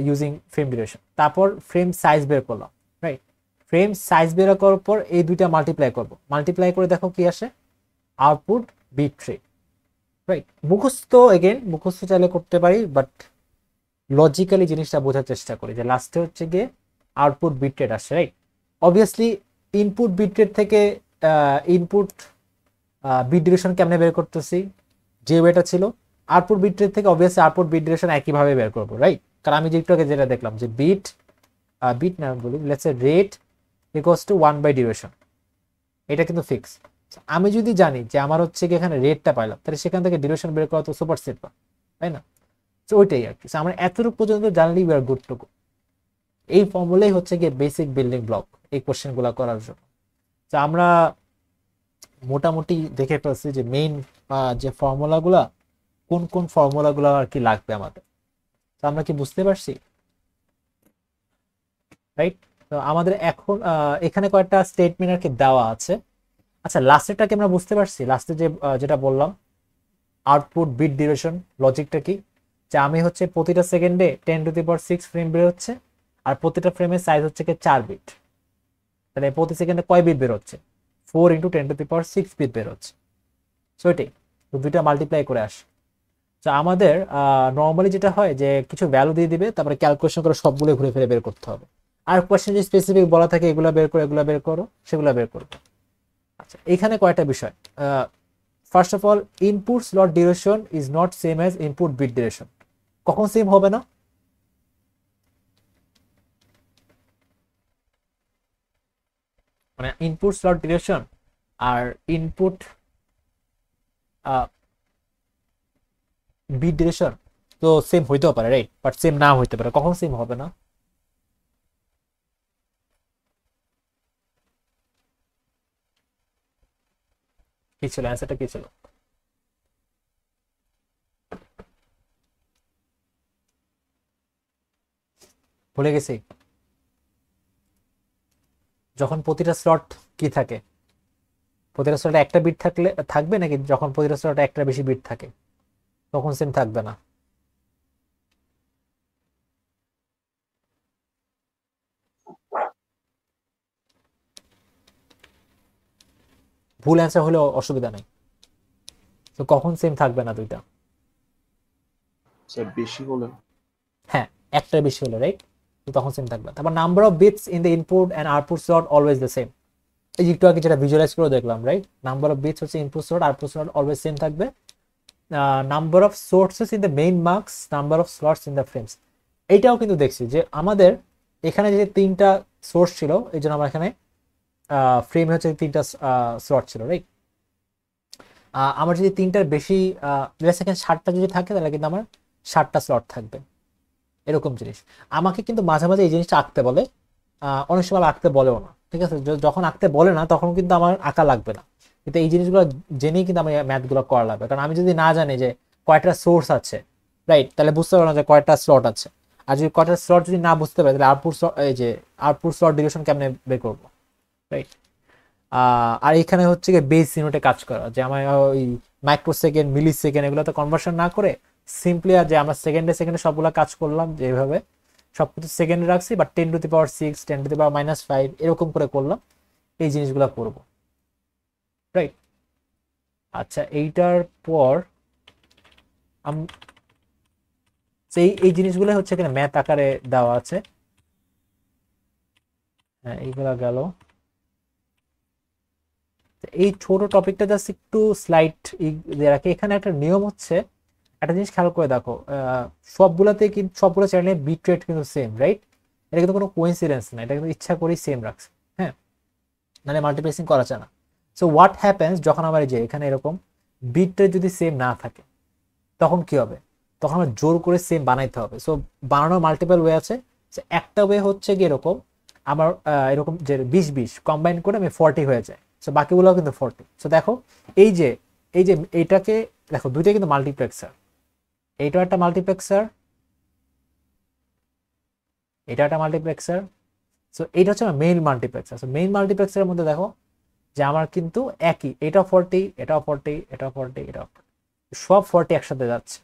Speaker 1: ইউজিং ফ্রেম ডিরেকশন, তারপর ফ্রেম সাইজ বের করলাম, রাইট? ফ্রেম সাইজ বের করার পর এই দুইটা মাল্টিপ্লাই করবো, মাল্টিপ্লাই করে দেখো কি আসে, আউটপুট বিট রেট, রাইট? মুখস্থ এগেন মুখস্থ চাইলে করতে পারি, বাট লজিক্যালি জিনিসটা বোঝার চেষ্টা করি, যে লাস্টে হচ্ছে গিয়ে আউটপুট বিট রেট আসছে, right? Obviously input bit rate থেকে ইনপুট বিট ডিরেকশন কেমনে বের করতেছি, যে ওয়েটা ছিল আউটপুট বিট রেট থেকে অবভিয়াসলি আউটপুট বিট ডিরেকশন একইভাবে বের করবো, রাইট? কারণ আমি যেটা দেখলাম যে বিট না বলি, let's say rate equals to 1 by duration, এটা কিন্তু ফিক্স। আমি যদি জানি যে আমার হচ্ছে কি এখানে রেটটা পাইলাম, তাহলে সেখান থেকে ডিউরেশন বের করা তো সুপার সেট, তাই না? তো ওইটাই আর কি। আমরা এতটুকু পর্যন্ত জানলেই we are good to go. এই ফর্মুলাই হচ্ছে গিয়ে বেসিক বিল্ডিং ব্লক এই কোশ্চেনগুলো করার জন্য। তো আমরা মোটামুটি দেখে ফেলছি যে মেইন যে ফর্মুলাগুলা, কোন কোন ফর্মুলাগুলো আর কি লাগবে আমাদের, তো আমরা কি বুঝতে পারছি, রাইট? তো আমাদের এখন এখানে কয়েকটা স্টেটমেন্ট আর কি দেওয়া আছে। আচ্ছা লাস্টেরটাকে আমরা বুঝতে পারছি, লাস্টে যে যেটা বললাম আউটপুট বিট ডিউরেশন লজিকটা কি, যে আমি হচ্ছে প্রতিটা সেকেন্ডে 10 টু দি পাওয়ার 6 ফ্রেম বের হচ্ছে, আর প্রতিটা ফ্রেমের সাইজ হচ্ছে কি 4 বিট, তাহলে প্রতি সেকেন্ডে কয় বিট বের হচ্ছে, 4 into 10 to the power 6 bit বের হচ্ছে। সো এটাই তো দুইটা মাল্টিপ্লাই করে আসে। তো আমাদের নর্মালি যেটা হয় যে কিছু ভ্যালু দিয়ে দিবে, তারপরে ক্যালকুলেশন করে সবগুলো ঘুরে ফিরে বের করতে হবে। আর কোয়েশ্চেন যে স্পেসিফিক বলা থাকে এগুলো বের করো, এগুলো বের করো, সেগুলো বের করবো। আচ্ছা এখানে কয়টা বিষয়, first of all input slot duration is not same as input bit duration. কখন সেম হবে না, মানে ইনপুট স্লট ডিউরেশন আর ইনপুট বিট ডিউরেশন তো সেম হইতেও পারে, রাইট? বাট সেম না হইতে পারে। কখন সেম হবে না? কি ছিল অ্যান্সারটা, কি ছিল? ভুলে গেছি। যখন প্রতিটা স্লট কি থাকে, প্রতিটা স্লটে একটা বিট থাকবে নাকি যখন প্রতিটা স্লটে একটা বেশি বিট থাকে তখন সেম থাকবে না? ভুল অ্যান্সার হলে অসুবিধা নেই। তো কখন সেম থাকবে না দুইটা?
Speaker 4: স্যার বেশি হলে।
Speaker 1: হ্যাঁ, একটা বেশি হলে, রাইট? তো তখন সেম থাকবে। তারপর number of bits in the input and output slot always the same. এই যে একটু আগে যেটা ভিজুয়ালাইজ করে দেখলাম, রাইট? নাম্বার অফ বিটস হচ্ছে input slot, output slot always same থাকবে। Number of sources in the main mux, number of slots in the frames. এইটাও কিন্তু দেখছি যে আমাদের এখানে যে তিনটা সোর্স ছিল, এই জন্য আমার এখানে ফ্রেম হচ্ছে তিনটা স্লট ছিল, রাইট? আমার যদি তিনটার বেশি সেকেন্ড 60টা যদি থাকে তাহলে কিন্তু আমার 60টা স্লট থাকবে, এরকম জিনিস। আমাকে কিন্তু মাঝে মাঝে এই জিনিসটা আঁকতে বলে, অনেক সময় আঁকতে বলেও না, ঠিক আছে? যখন আঁকতে বলে না তখন কিন্তু আমার আঁকা লাগবে না, কিন্তু এই জিনিসগুলো জেনেই কিন্তু আমার ম্যাথগুলো করা লাগবে। কারণ আমি যদি না জানি যে কয়টা সোর্স আছে, রাইট, তাহলে বুঝতে পারবো না যে কয়টা স্লট আছে। আর যদি কয়টা স্লট যদি না বুঝতে পারি তাহলে এই যে আউটপুট স্লট ডিউরেশন কেমনে বের করবো, রাইট? আর এখানে হচ্ছে গিয়ে বেস ইউনিটে কাজ করা, যে আমার ওই মাইক্রো সেকেন্ড, মিলি সেকেন্ড এগুলোতে কনভার্সন না করে সিম্পলি আর যে আমরা সেকেন্ডে সেকেন্ডে সবগুলো কাজ করলাম, যেভাবে সবকিছু সেকেন্ডে রাখছি, বা 10⁻6, 10⁻−5 এরকম করে করলাম, এই জিনিসগুলো করব, রাইট? আচ্ছা, এইটার পর এই জিনিসগুলো হচ্ছে কিনা ম্যাথ আকারে দেওয়া আছে। হ্যাঁ, এইগুলা গেল। এই ছোট টপিকটা জাস্ট একটু স্লাইড দিয়ে রাখি। এখানে একটা নিয়ম হচ্ছে, একটা জিনিস খেয়াল করে দেখো, সবগুলোতে কিন্তু সবগুলো চ্যানেলে বিট রেট কিন্তু সেম, রাইট? এটা কিন্তু কোনো কোইন্সিডেন্স না, এটা কিন্তু ইচ্ছা করেই সেম রাখছে, হ্যাঁ, মানে মাল্টিপ্লেক্সিং করা যায় না। সো হোয়াট হ্যাপেন্স যখন আমার যে এখানে এরকম বিট রেট যদি সেম না থাকে তখন কি হবে? তখন আমার জোর করে সেম বানাইতে হবে। সো বানানোর মাল্টিপল ওয়ে আছে। একটা ওয়ে হচ্ছে কি এরকম, আমার এরকম যে 20-20 কম্বাইন করে আমি 40 হয়ে যায়। সো বাকিগুলো কিন্তু 40। সো দেখো এই যে এইটাকে দেখো, দুইটাই কিন্তু মাল্টিপ্লেক্সার, এইটাও একটা মাল্টিপ্লেক্সার, এটা একটা মাল্টিপ্লেক্সার। সো এইটা হচ্ছে আমার মেইন মাল্টিপ্লেক্সার। সো মেইন মাল্টিপ্লেক্সারের মধ্যে দেখো যে আমার কিন্তু একই, এটাও 40, এটাও 40, এটাও 40, এটাও 40, সব 40 একসাথে যাচ্ছে,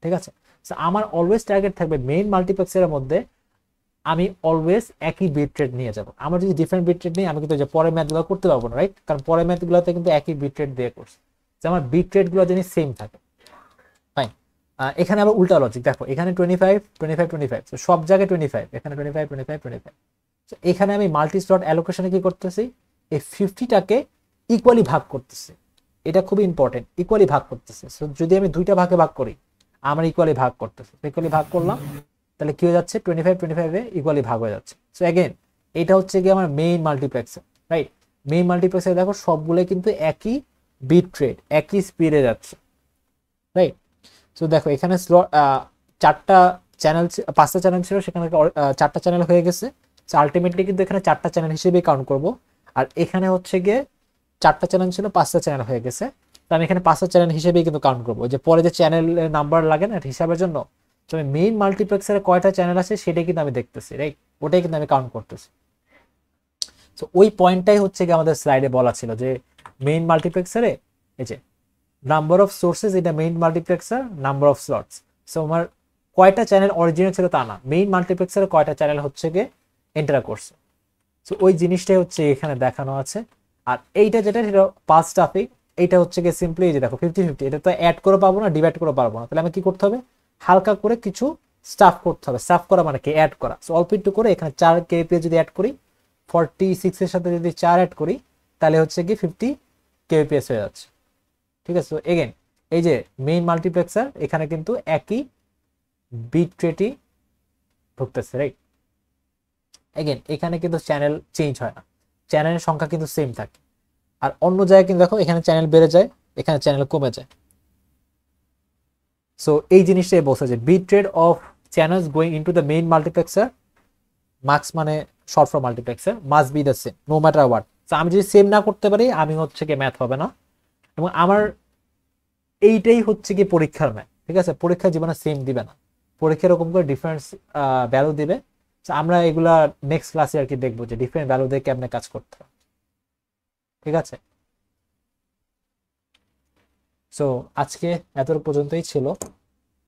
Speaker 1: ঠিক আছে? সো আমার অলওয়েজ টার্গেট থাকবে মেইন মাল্টিপ্লেক্সারের মধ্যে আমি অলওয়েজ একই বিট রেট নিয়ে যাব। আমার যদি ডিফারেন্ট বিট রেট নিই আমি কিন্তু যে পরের ম্যাথগুলো করতে পারবো না, রাইট? কারণ পরের ম্যাথগুলোতে কিন্তু একই বিট রেট দিয়ে করছে, যে আমার বিট রেটগুলো যেন সেম থাকে, ফাইন। এখানে আবার উল্টা লজিক দেখো, এখানে 25 25 25, তো সব জায়গায় 25, এখানে 25 25 25। তো এখানে আমি মাল্টি স্লট অ্যালোকেশনে কি করতেছি, এই 50টাকে ইকুয়ালি ভাগ করতেছি। এটা খুবই ইম্পর্টেন্ট, ইকুয়ালি ভাগ করতেছে। সো যদি আমি দুইটা ভাগে ভাগ করি, আমার ইকুয়ালি ভাগ করতেছে, ইকুয়ালি ভাগ করলাম, তাহলে কি হয়ে যাচ্ছে, 25 25 ইকুয়ালি ভাগ হয়ে যাচ্ছে। সো অ্যাগেন এটা হচ্ছে কি আমার main multiplexer, right? Main multiplexer দেখো সবগুলো কিন্তু একই বিট রেট, একই স্পিডে যাচ্ছে, রাইট? সো দেখো এখানে চারটা চ্যানেল, 5টা চ্যানেল ছিল, সেখানে 4টা চ্যানেল হয়ে গেছে। সো আলটিমেটলি কিন্তু এখানে 4টা চ্যানেল হিসেবেই কাউন্ট করব। আর এখানে হচ্ছে গিয়ে 4টা চ্যানেল ছিল, 5টা চ্যানেল হয়ে গেছে, তো আমি এখানে 5টা চ্যানেল হিসেবেই কিন্তু কাউন্ট করবো। যে পরে যে চ্যানেলের নাম্বার লাগে না হিসাবের জন্য, তো আমি মেইন মাল্টিপ্লেক্সারে কয়টা চ্যানেল আছে সেটাই কিন্তু আমি দেখতেছি, রাইট? ওটাই কিন্তু আমি কাউন্ট করতেছি। তো ওই পয়েন্টটাই হচ্ছে কি আমাদের স্লাইডে বলা ছিল, যে মেইন মাল্টিপ্লেক্সারে এই যে নাম্বার অফ সোর্সেস, এটা main multiplexer, number of slots. So আমার কয়টা চ্যানেল অরিজিনাল ছিল তা না, মেইন মাল্টিপ্লেক্সারে কয়টা চ্যানেল হচ্ছে গিয়ে এন্টার করছে। সো ওই জিনিসটাই হচ্ছে এখানে দেখানো আছে। আর এইটা যেটা সেটা পাস ট্রাফিক, এইটা হচ্ছে গিয়ে সিম্পলি যে দেখো 50-50, এটা তো অ্যাড করে পাবো না, ডিভাইড করে পারবো না, তাহলে আমি কি করতে হবে, হালকা করে কিছু স্টাফ করতে হবে। স্টাফ করা মানে কি, অ্যাড করা। সো অল্প একটু করে এখানে 4 কেপিএস যদি অ্যাড করি, 46 এর সাথে যদি 4 অ্যাড করি, তাহলে হচ্ছে কি 50 কেপিএস হয়ে যাচ্ছে, ঠিক আছে? তো এগেন এই যে মেইন মাল্টিপ্লেক্সার, এখানে কিন্তু একই বিট রেটই ঢুকতেছে, রাইট? এগেন এখানে কিন্তু চ্যানেল চেঞ্জ হয় না। চ্যানেলের সংখ্যা কিন্তু সেম থাকে। আর অন্য জায়গায় কিন্তু দেখো এখানে চ্যানেল বেড়ে যায়, এখানে চ্যানেল কমে যায়। সো এই জিনিসটাই বলছে যে bit rate of channels going into the main multiplexer, mux মানে short for multiplexer, must be the same no matter what. তো আমি যদি সেম না করতে পারি আমি হচ্ছে কি ম্যাথ হবে না, এবং আমার এইটাই হচ্ছে কি পরীক্ষার ম্যাথ। ঠিক আছে, পরীক্ষা জীবনে সেম দিবে না, পরীক্ষা এরকম করে ডিফারেন্স ভ্যালু দিবে। তো আমরা এগুলা নেক্সট ক্লাসে আর কি দেখবো যে ডিফারেন্ট ভ্যালু দিয়ে কেমনে কাজ করতে হয়। ঠিক আছে, সো আজকে এত পর্যন্তই ছিল।